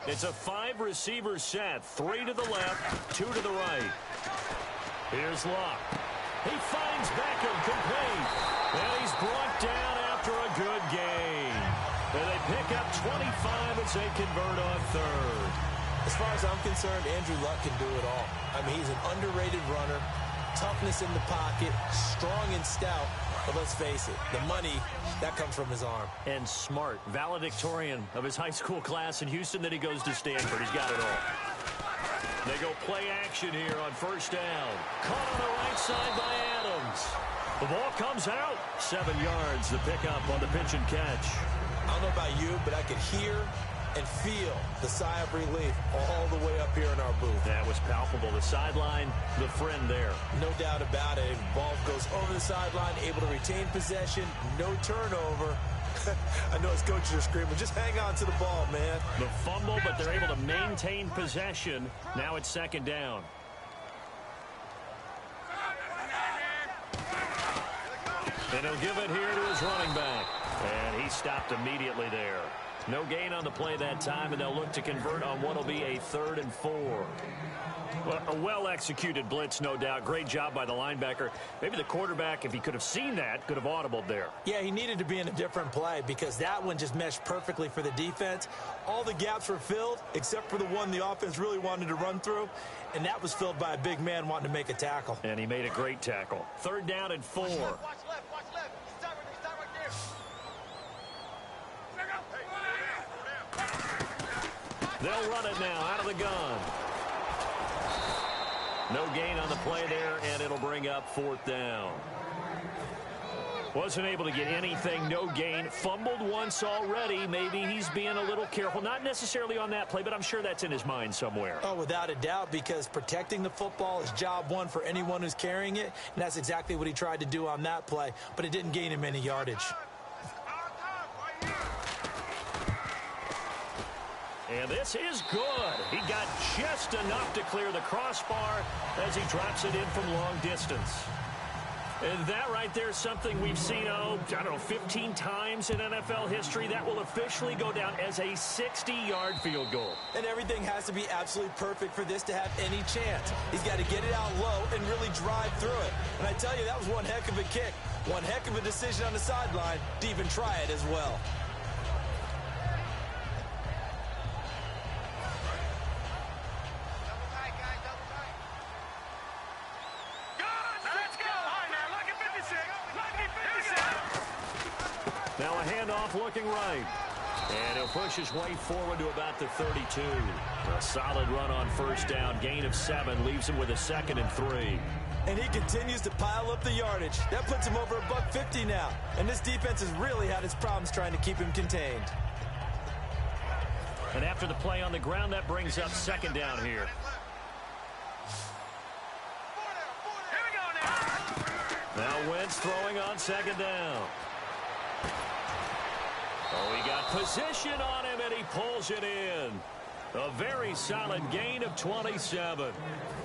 It's a 5-receiver set. 3 to the left, 2 to the right. Here's Luck. He finds Beckham complete. And he's brought down after a good gain. And they pick pick up 25 as they convert on third. As far as I'm concerned, Andrew Luck can do it all. I mean, he's an underrated runner, toughness in the pocket, strong and stout. But let's face it, the money, that comes from his arm. And smart, valedictorian of his high school class in Houston. Then he goes to Stanford. He's got it all. They go play action here on first down. Caught on the right side by Adams. The ball comes out. 7 yards, the pickup on the pitch and catch. I don't know about you, but I could hear and feel the sigh of relief all the way up here in our booth. That was palpable. The sideline, the friend there. No doubt about it. Ball goes over the sideline, able to retain possession, no turnover. I know his coaches are screaming, just hang on to the ball, man. The fumble, but they're able to maintain possession. Now it's second down. And he'll give it here to his running back. And he stopped immediately there. No gain on the play that time, and they'll look to convert on what will be a 3rd and 4. Well, a well-executed blitz, no doubt. Great job by the linebacker. Maybe the quarterback, if he could have seen that, could have audibled there. Yeah, he needed to be in a different play because that one just meshed perfectly for the defense. All the gaps were filled except for the one the offense really wanted to run through, and that was filled by a big man wanting to make a tackle. And he made a great tackle. 3rd down and 4. Watch left, watch left. Stop right there. They'll run it now out of the gun. No gain on the play there, and it'll bring up 4th down. Wasn't able to get anything, no gain. Fumbled once already. Maybe he's being a little careful. Not necessarily on that play, but I'm sure that's in his mind somewhere. Oh, without a doubt, because protecting the football is job one for anyone who's carrying it, and that's exactly what he tried to do on that play, but it didn't gain him any yardage. And this is good. He got just enough to clear the crossbar as he drops it in from long distance. And that right there is something we've seen, I don't know, 15 times in NFL history. That will officially go down as a 60-yard field goal. And everything has to be absolutely perfect for this to have any chance. He's got to get it out low and really drive through it. And I tell you, that was one heck of a kick. One heck of a decision on the sideline to even try it as well. Now a handoff looking right. And he'll push his way forward to about the 32. A solid run on first down. Gain of 7 leaves him with a 2nd and 3. And he continues to pile up the yardage. That puts him over $150 now. And this defense has really had its problems trying to keep him contained. And after the play on the ground, that brings up 2nd down here. Now Wentz throwing on 2nd down. Oh, he got position on him, and he pulls it in. A very solid gain of 27.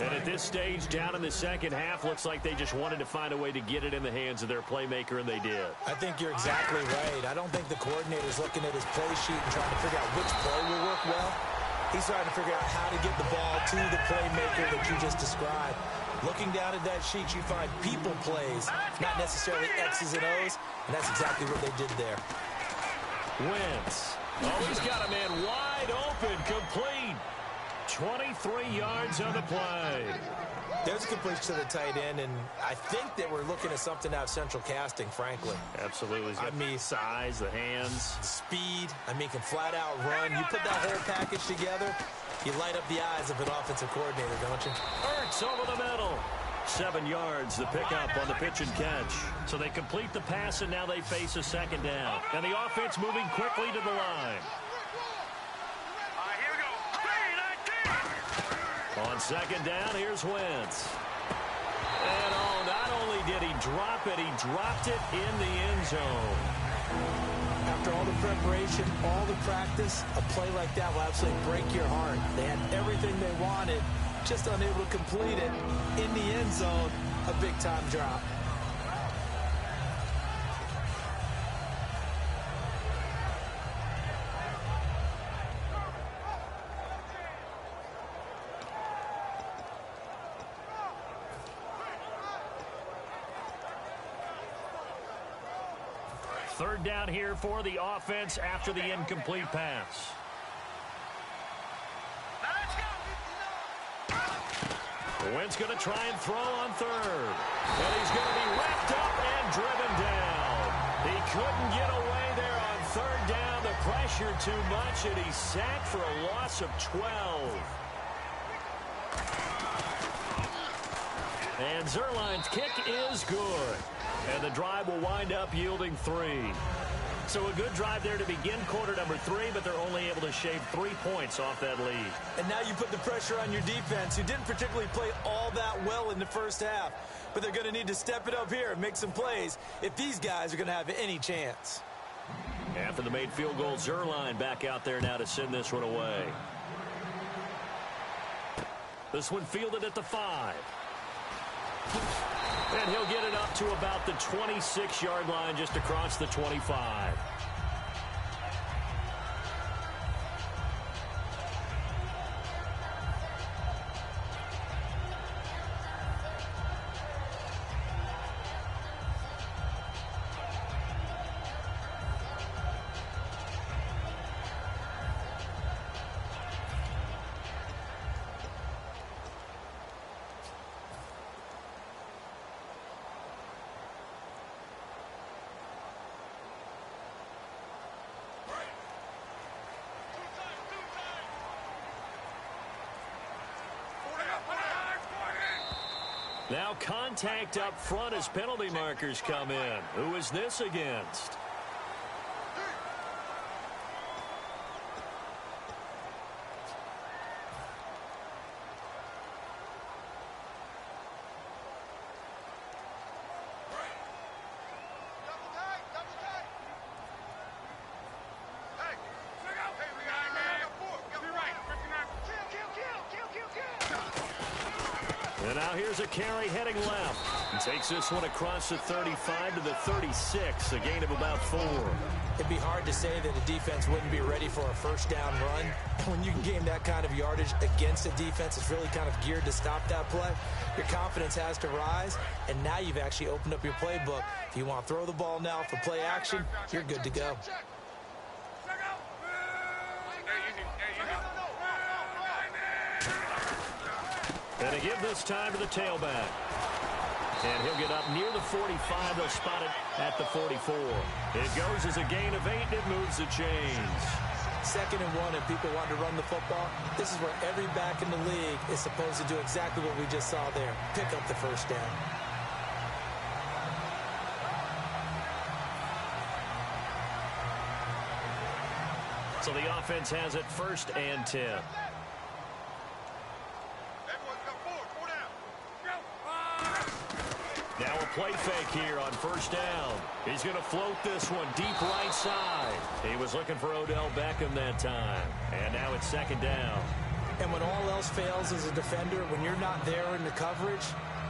And at this stage, down in the second half, looks like they just wanted to find a way to get it in the hands of their playmaker, and they did. I think you're exactly right. I don't think the coordinator's looking at his play sheet and trying to figure out which play will work well. He's trying to figure out how to get the ball to the playmaker that you just described. Looking down at that sheet, you find people plays, not necessarily X's and O's, and that's exactly what they did there. Wentz. Oh, he's got a man wide open, complete. 23 yards on the play. There's a completion to the tight end, and I think that we're looking at something out of central casting, frankly. Absolutely. He's got size, the hands. Speed. I mean, can flat out run. You put that whole package together, you light up the eyes of an offensive coordinator, don't you? Ertz over the middle. 7 yards, the pickup on the pitch and catch. So they complete the pass, and now they face a 2nd down. And the offense moving quickly to the line. Here we go. On 2nd down, here's Wentz. And not only did he drop it, he dropped it in the end zone. After all the preparation, all the practice, a play like that will absolutely break your heart. They had everything they wanted, just unable to complete it. In the end zone, a big-time drop. Third down here for the offense after the incomplete pass. Wentz going to try and throw on third. And he's going to be wrapped up and driven down. He couldn't get away there on third down. The pressure too much, and he's sacked for a loss of 12. And Zerline's kick is good. And the drive will wind up yielding 3. So a good drive there to begin quarter number 3, but they're only able to shave 3 points off that lead. And now you put the pressure on your defense, who didn't particularly play all that well in the first half. But they're going to need to step it up here and make some plays if these guys are going to have any chance. After the made field goal, Zerline back out there now to send this one away. This one fielded at the 5. And he'll get it up to about the 26-yard line, just across the 25. Now contact up front as penalty markers come in. Who is this against? And now here's a carry heading left. And takes this one across the 35 to the 36, a gain of about 4. It'd be hard to say that a defense wouldn't be ready for a first down run. And when you can gain that kind of yardage against a defense that's really kind of geared to stop that play, your confidence has to rise. And now you've actually opened up your playbook. If you want to throw the ball now for play action, you're good to go. And to give this time to the tailback. And he'll get up near the 45. They'll spot it at the 44. It goes as a gain of 8. It moves the chains. 2nd and 1, and people want to run the football. This is where every back in the league is supposed to do exactly what we just saw there. Pick up the first down. So the offense has it 1st and 10. Now a play fake here on 1st down. He's going to float this one deep right side. He was looking for Odell Beckham that time. And now it's 2nd down. And when all else fails as a defender, when you're not there in the coverage,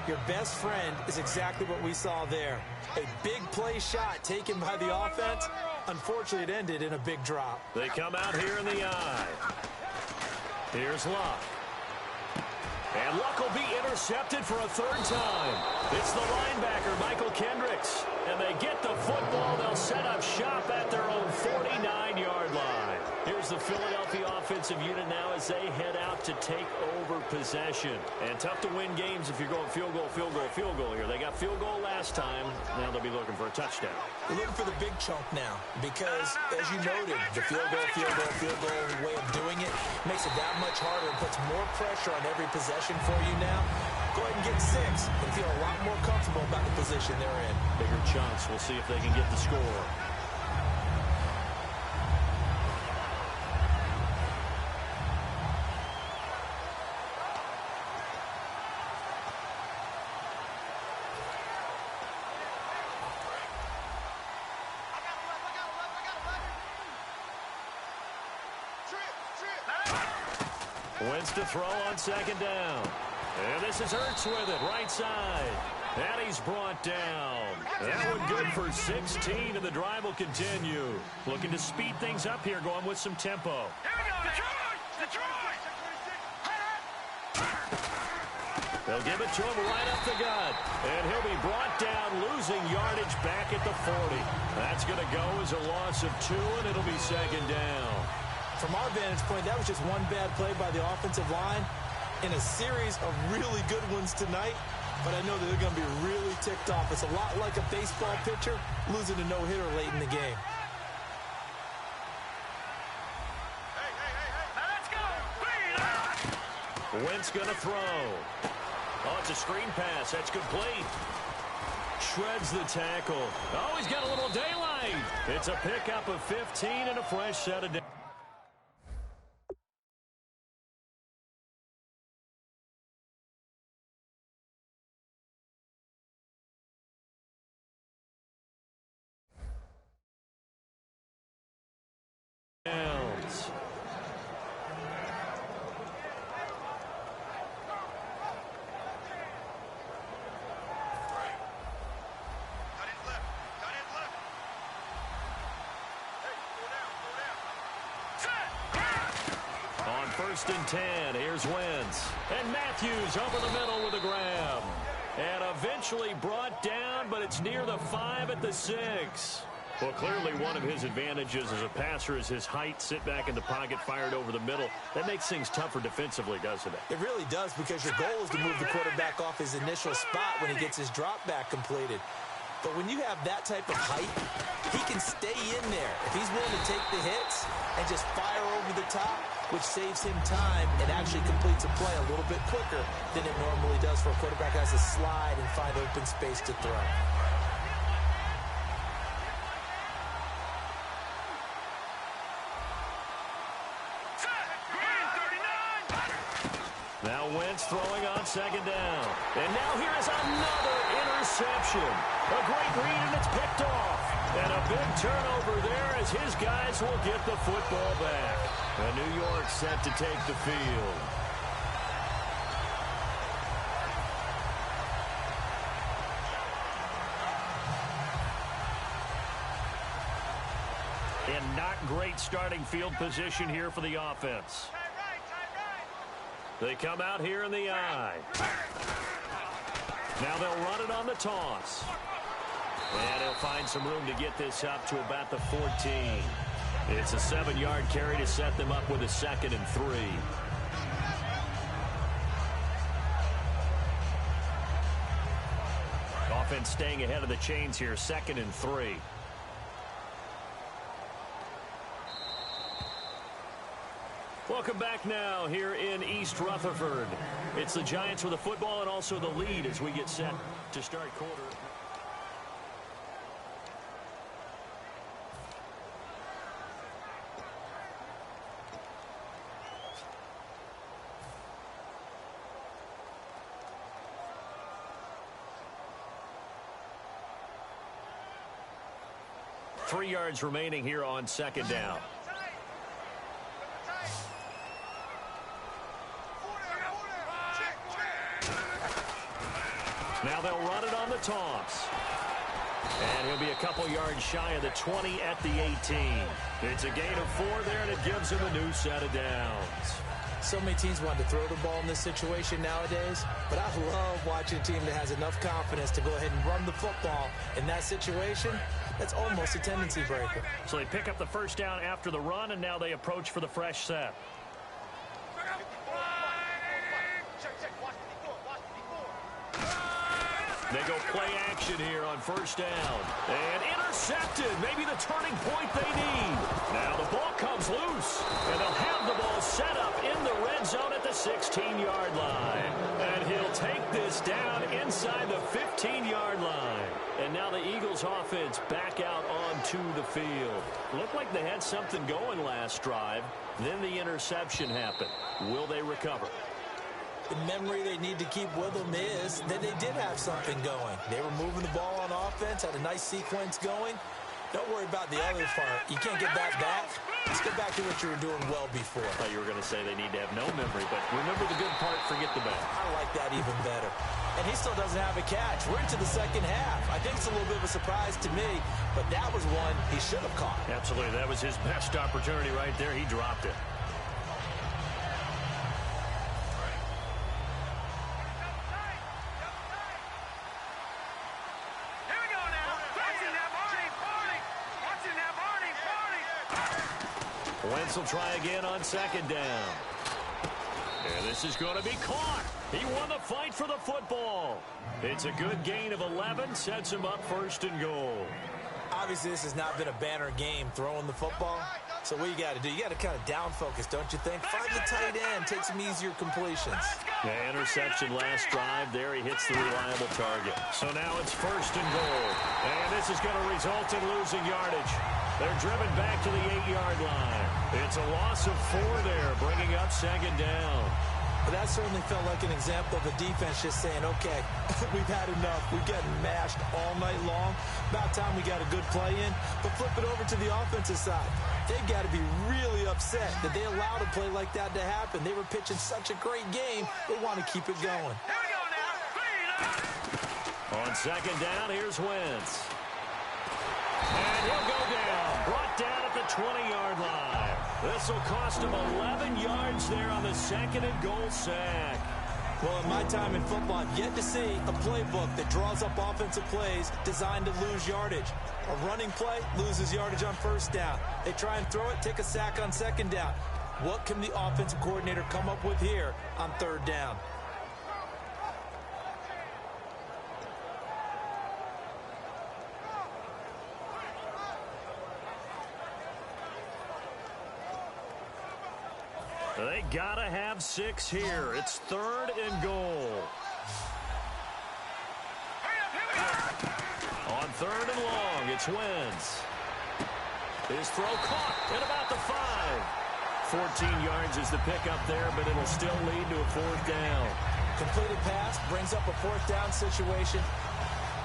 your best friend is exactly what we saw there. A big play shot taken by the offense. Unfortunately, it ended in a big drop. They come out here in the eye. Here's Luck. And Luck will be intercepted for a 3rd time. It's the linebacker, Michael Kendricks. And they get the football. They'll set up shop at their own 49-yard line. Here's the Philadelphia offensive unit now as they head out to take over possession. And tough to win games if you're going field goal, field goal, field goal here. They got field goal last time. Now they'll be looking for a touchdown. They're looking for the big chunk now because, as you noted, the field goal way of doing it makes it that much harder and puts more pressure on every possession for you now. Go ahead and get 6 and feel a lot more comfortable about the position they're in. Bigger chunks. We'll see if they can get the score. Wentz to throw on 2nd down. And this is Hurts with it, right side. And he's brought down. That one good for 16, and the drive will continue. Looking to speed things up here, going with some tempo. They'll give it to him right up the gut. And he'll be brought down, losing yardage back at the 40. That's going to go as a loss of 2, and it'll be second down. From our vantage point, that was just one bad play by the offensive line in a series of really good ones tonight. But I know that they're going to be really ticked off. It's a lot like a baseball pitcher losing a no-hitter late in the game. Wentz going to throw. Oh, it's a screen pass. That's complete. Shreds the tackle. Oh, he's got a little daylight. It's a pickup of 15 and a fresh set of downs. On 1st and 10, here's Wentz. And Matthews over the middle with a grab. And eventually brought down, but it's near the 5 at the 6. Well, clearly one of his advantages as a passer is his height. Sit back in the pocket, fired over the middle. That makes things tougher defensively, doesn't it? It really does, because your goal is to move the quarterback off his initial spot when he gets his drop back completed. But when you have that type of height, he can stay in there. If he's willing to take the hits and just fire over the top, which saves him time and actually completes a play a little bit quicker than it normally does for a quarterback who has to slide and find open space to throw. Now Wentz throwing on 2nd down. And now here is another interception. A great read, and it's picked off. And a big turnover there as his guys will get the football back. And New York set to take the field. And not great starting field position here for the offense. They come out here in the I. Now they'll run it on the toss. And he'll find some room to get this up to about the 14. It's a 7-yard carry to set them up with a 2nd and 3. Offense staying ahead of the chains here, 2nd and 3. Welcome back now here in East Rutherford. It's the Giants with the football and also the lead as we get set to start quarter. Three yards remaining here on 2nd down. Now they'll run it on the toss. And he'll be a couple yards shy of the 20 at the 18. It's a gain of 4 there, and it gives him a new set of downs. So many teams want to throw the ball in this situation nowadays, but I love watching a team that has enough confidence to go ahead and run the football. In that situation, that's almost a tendency breaker. So they pick up the 1st down after the run, and now they approach for the fresh set. They go play action here on 1st down. And intercepted. Maybe the turning point they need. Now the ball comes loose. And they'll have the ball set up in the red zone at the 16-yard line. And he'll take this down inside the 15-yard line. And now the Eagles offense back out onto the field. Looked like they had something going last drive. Then the interception happened. Will they recover? The memory they need to keep with them is that they did have something going. They were moving the ball on offense, had a nice sequence going. Don't worry about the other part. You can't get that back. Let's get back to what you were doing well before. I thought you were going to say they need to have no memory, but remember the good part, forget the bad. I like that even better. And he still doesn't have a catch. We're into the 2nd half. I think it's a little bit of a surprise to me, but that was one he should have caught. Absolutely. That was his best opportunity right there. He dropped it. Wentz will try again on second down. And this is going to be caught. He won the fight for the football. It's a good gain of 11, sets him up first and goal. Obviously, this has not been a banner game throwing the football. So what you got to do, you got to kind of down focus, don't you think? Find the tight end, take some easier completions. The interception last drive. There he hits the reliable target. So now it's first and goal. And this is going to result in losing yardage. They're driven back to the 8-yard line. It's a loss of 4 there, bringing up second down. But that certainly felt like an example of a defense just saying, okay, we've had enough. We've gotten mashed all night long. About time we got a good play in. But flip it over to the offensive side. They've got to be really upset that they allowed a play like that to happen. They were pitching such a great game. They want to keep it going. Here we go now. On second down, here's Wentz. And he'll go down. Brought down at the 20-yard line. This will cost him 11 yards there on the second and goal sack. Well, in my time in football, I've yet to see a playbook that draws up offensive plays designed to lose yardage. A running play loses yardage on first down. They try and throw it, take a sack on second down. What can the offensive coordinator come up with here on third down? They gotta have 6 here. It's third and goal. On third and long, it's Wentz. His throw caught at about the 5. 14 yards is the pickup there, but it'll still lead to a 4th down. Completed pass brings up a 4th down situation.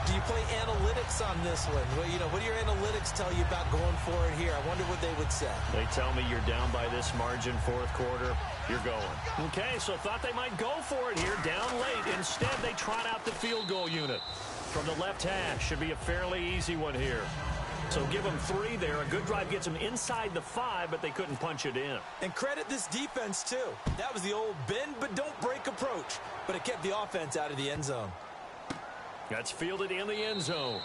Do you play analytics on this one? Well, what do your analytics tell you about going for it here? I wonder what they would say. They tell me you're down by this margin, 4th quarter, you're going. Okay, so thought they might go for it here, down late. Instead, they trot out the field goal unit. From the left hash, should be a fairly easy one here. So give them 3 there. A good drive gets them inside the 5, but they couldn't punch it in. And credit this defense, too. That was the old bend but don't break approach. But it kept the offense out of the end zone. That's fielded in the end zone.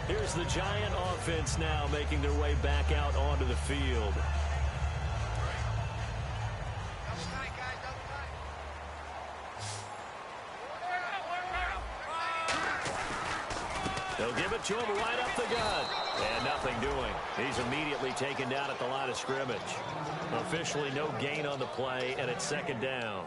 Here's the Giant offense now making their way back out onto the field. They'll give it to him right up the gut. And nothing doing. He's immediately taken down at the line of scrimmage. Officially no gain on the play, and it's second down.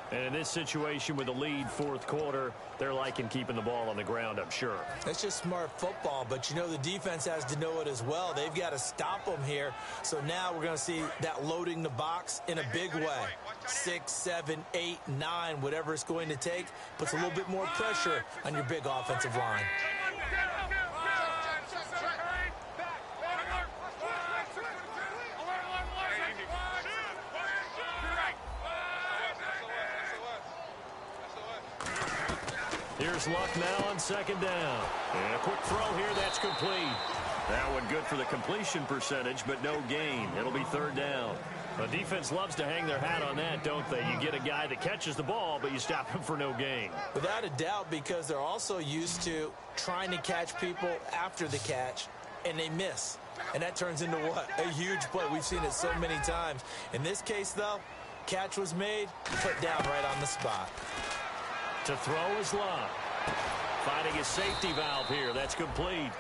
And in this situation with a lead 4th quarter, they're liking keeping the ball on the ground, I'm sure. That's just smart football, but the defense has to know it as well. They've got to stop them here. So now we're going to see that loading the box in a big way. 6, 7, 8, 9, whatever it's going to take, puts a little bit more pressure on your big offensive line. Here's Luck now on second down. And a quick throw here, that's complete. That one good for the completion percentage, but no gain. It'll be 3rd down. The defense loves to hang their hat on that, don't they? You get a guy that catches the ball, but you stop him for no gain. Without a doubt, because they're also used to trying to catch people after the catch, and they miss. And that turns into what? A huge play. We've seen it so many times. In this case, though, catch was made, put down right on the spot. To throw is Luck. Finding his safety valve here. That's complete.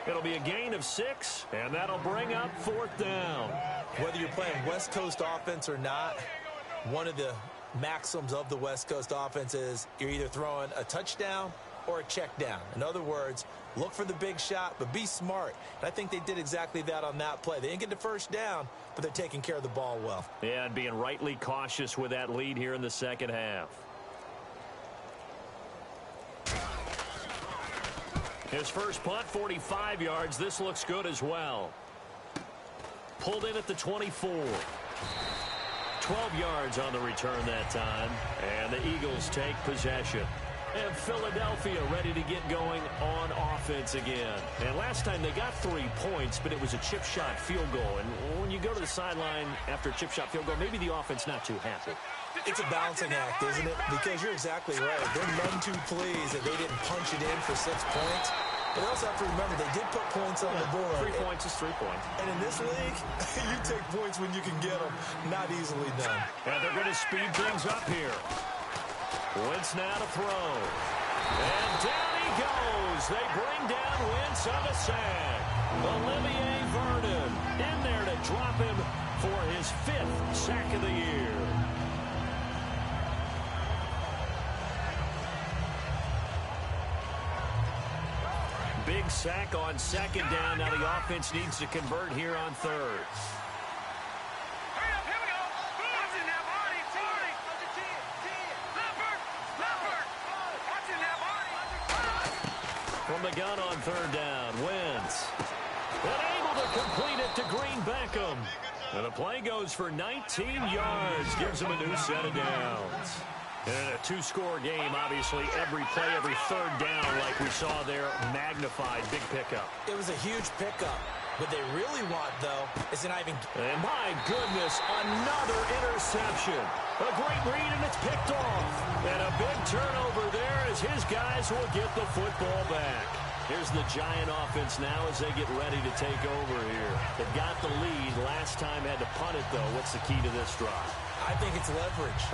It'll be a gain of 6, and that'll bring up 4th down. Whether you're playing West Coast offense or not, one of the maxims of the West Coast offense is you're either throwing a touchdown or a check down. In other words, look for the big shot, but be smart. And I think they did exactly that on that play. They didn't get the first down, but they're taking care of the ball well. Yeah, and being rightly cautious with that lead here in the second half. His first punt, 45 yards. This looks good as well. Pulled in at the 24. 12 yards on the return that time. And the Eagles take possession. And Philadelphia ready to get going on offense again. And last time they got 3 points, but it was a chip shot field goal. And when you go to the sideline after a chip shot field goal, maybe the offense not too happy. It's a balancing act, isn't it? Because you're exactly right. They're none too pleased that they didn't punch it in for 6 points. And they also have to remember they did put points on the board. 3 points is 3 points. And in this league, you take points when you can get them. Not easily done. And they're going to speed things up here. Wentz now to throw. And down he goes. They bring down Wentz on a sack. Olivier Vernon in there to drop him for his 5th sack of the year. Big sack on 2nd down. Now the offense needs to convert here on 3rd. From the gun on 3rd down, Wentz. And able to complete it to Green Beckham. And the play goes for 19 yards. Gives him a new set of downs. And a 2-score game, obviously, every play, every 3rd down, like we saw there, magnified, big pickup. It was a huge pickup. What they really want, though, is to not even... And my goodness, another interception. A great read, and it's picked off. And a big turnover there as his guys will get the football back. Here's the Giant offense now as they get ready to take over here. They've got the lead. Last time had to punt it, though. What's the key to this drive? I think it's leverage.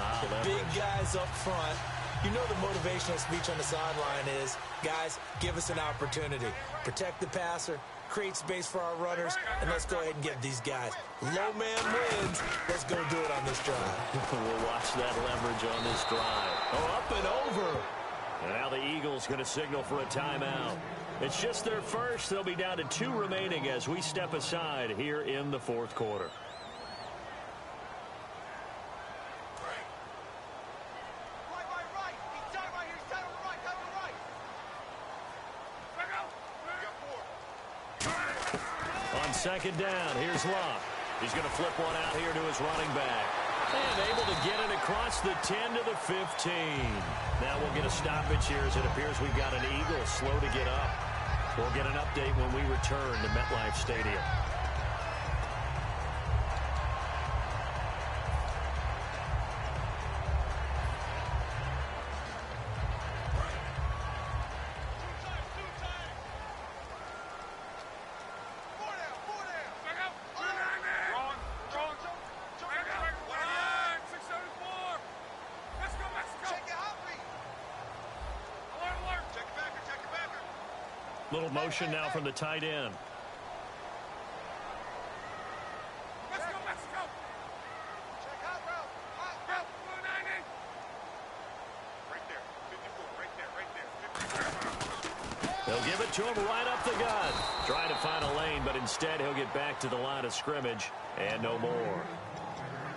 Big guys up front. You know the motivational speech on the sideline is, guys, give us an opportunity. Protect the passer, create space for our runners, and let's go ahead and give these guys. Low man wins. Let's go do it on this drive. We'll watch that leverage on this drive. Oh, up and over. And now the Eagles going to signal for a timeout. It's just their first. They'll be down to 2 remaining as we step aside here in the 4th quarter. On 2nd down, here's Locke. He's going to flip one out here to his running back. And able to get it across the 10 to the 15. Now we'll get a stoppage here as it appears we've got an Eagle slow to get up. We'll get an update when we return to MetLife Stadium. Little motion now from the tight end. Let's go, Mexico! Check out, bro. Bro, 90. Right there. 54, right there. They'll give it to him right up the gut. Trying to find a lane, but instead he'll get back to the line of scrimmage and no more.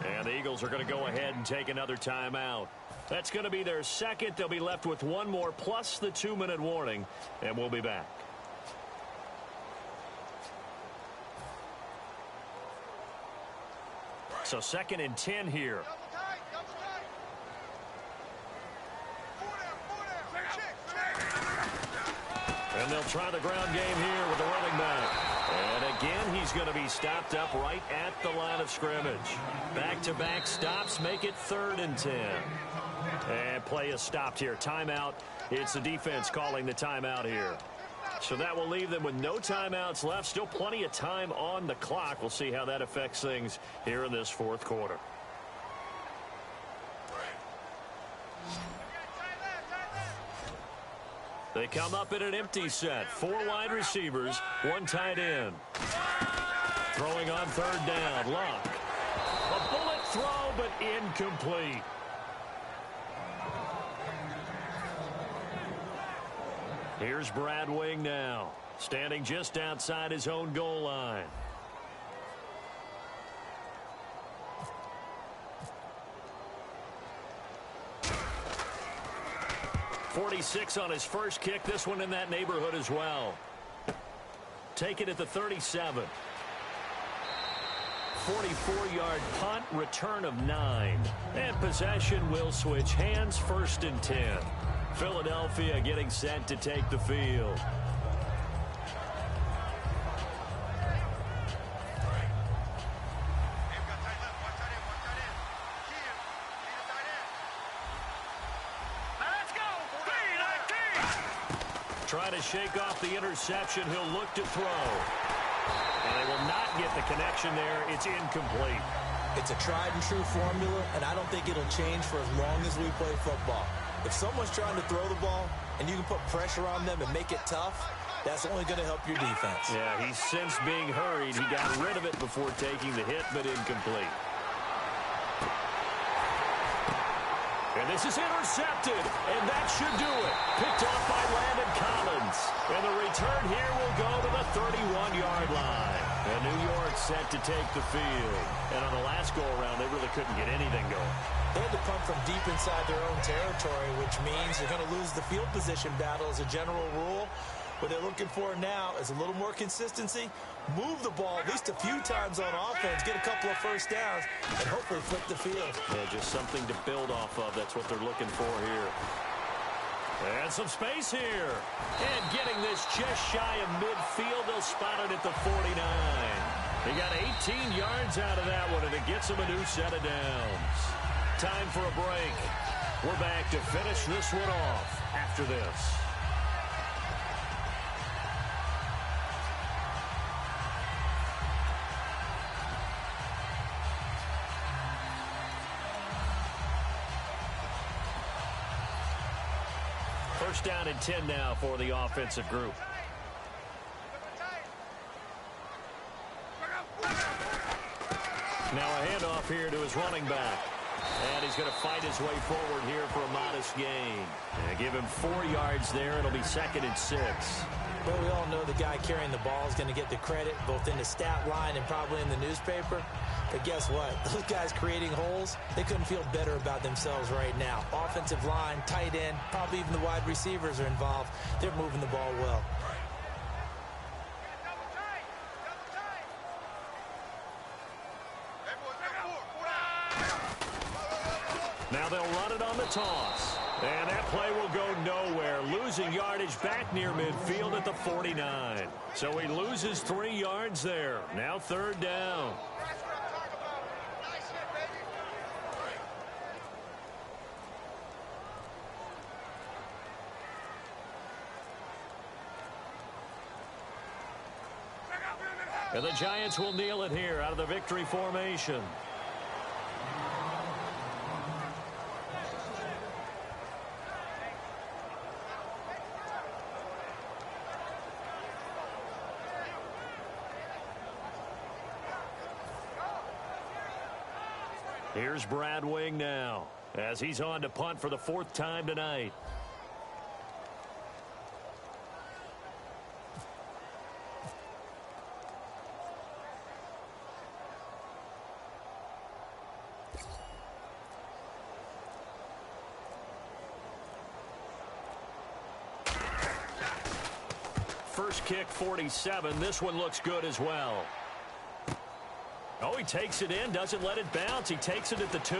And the Eagles are going to go ahead and take another timeout. That's going to be their 2nd. They'll be left with 1 more plus the 2-minute warning, and we'll be back. So 2nd and 10 here. And they'll try the ground game here with the running back. And again, he's going to be stopped up right at the line of scrimmage. Back-to-back stops make it 3rd and 10. And play is stopped here. Timeout. It's the defense calling the timeout here. So that will leave them with no timeouts left. Still plenty of time on the clock. We'll see how that affects things here in this 4th quarter. They come up in an empty set. 4 wide receivers, 1 tight end. Throwing on 3rd down. Locke. A bullet throw, but incomplete. Here's Brad Wing now, standing just outside his own goal line. .46 on his first kick. This one in that neighborhood as well. Take it at the 37. 44-yard punt, return of 9. And possession will switch hands, 1st and 10. Philadelphia getting set to take the field. try to shake off the interception. He'll look to throw. And they will not get the connection there. It's incomplete. It's a tried-and-true formula, and I don't think it'll change for as long as we play football. If someone's trying to throw the ball and you can put pressure on them and make it tough, that's only going to help your defense. Yeah, he's since being hurried. He got rid of it before taking the hit, but incomplete. And this is intercepted, and that should do it. Picked off by Landon Collins. And the return here will go to the 31-yard line. And New York set to take the field. And on the last go-around, they really couldn't get anything going. They had to punt from deep inside their own territory, which means they're going to lose the field position battle as a general rule. What they're looking for now is a little more consistency, move the ball at least a few times on offense, get a couple of first downs, and hopefully flip the field. Yeah, just something to build off of. That's what they're looking for here. And some space here. And getting this just shy of midfield, they'll spot it at the 49. He got 18 yards out of that one, and it gets him a new set of downs. Time for a break. We're back to finish this one off after this. First down and 10 now for the offensive group. Now a handoff here to his running back. And he's going to fight his way forward here for a modest gain. And give him 4 yards there. It'll be 2nd and 6. Well, we all know the guy carrying the ball is going to get the credit both in the stat line and probably in the newspaper. But guess what? Those guys creating holes, they couldn't feel better about themselves right now. Offensive line, tight end, probably even the wide receivers are involved. They're moving the ball well. Now they'll run it on the toss. And that play will go nowhere. Losing yardage back near midfield at the 49. So he loses 3 yards there. Now 3rd down. And the Giants will kneel it here out of the victory formation. Here's Brad Wing now as he's on to punt for the 4th time tonight. First kick 47. This one looks good as well. Oh, he takes it in, doesn't let it bounce. He takes it at the 2.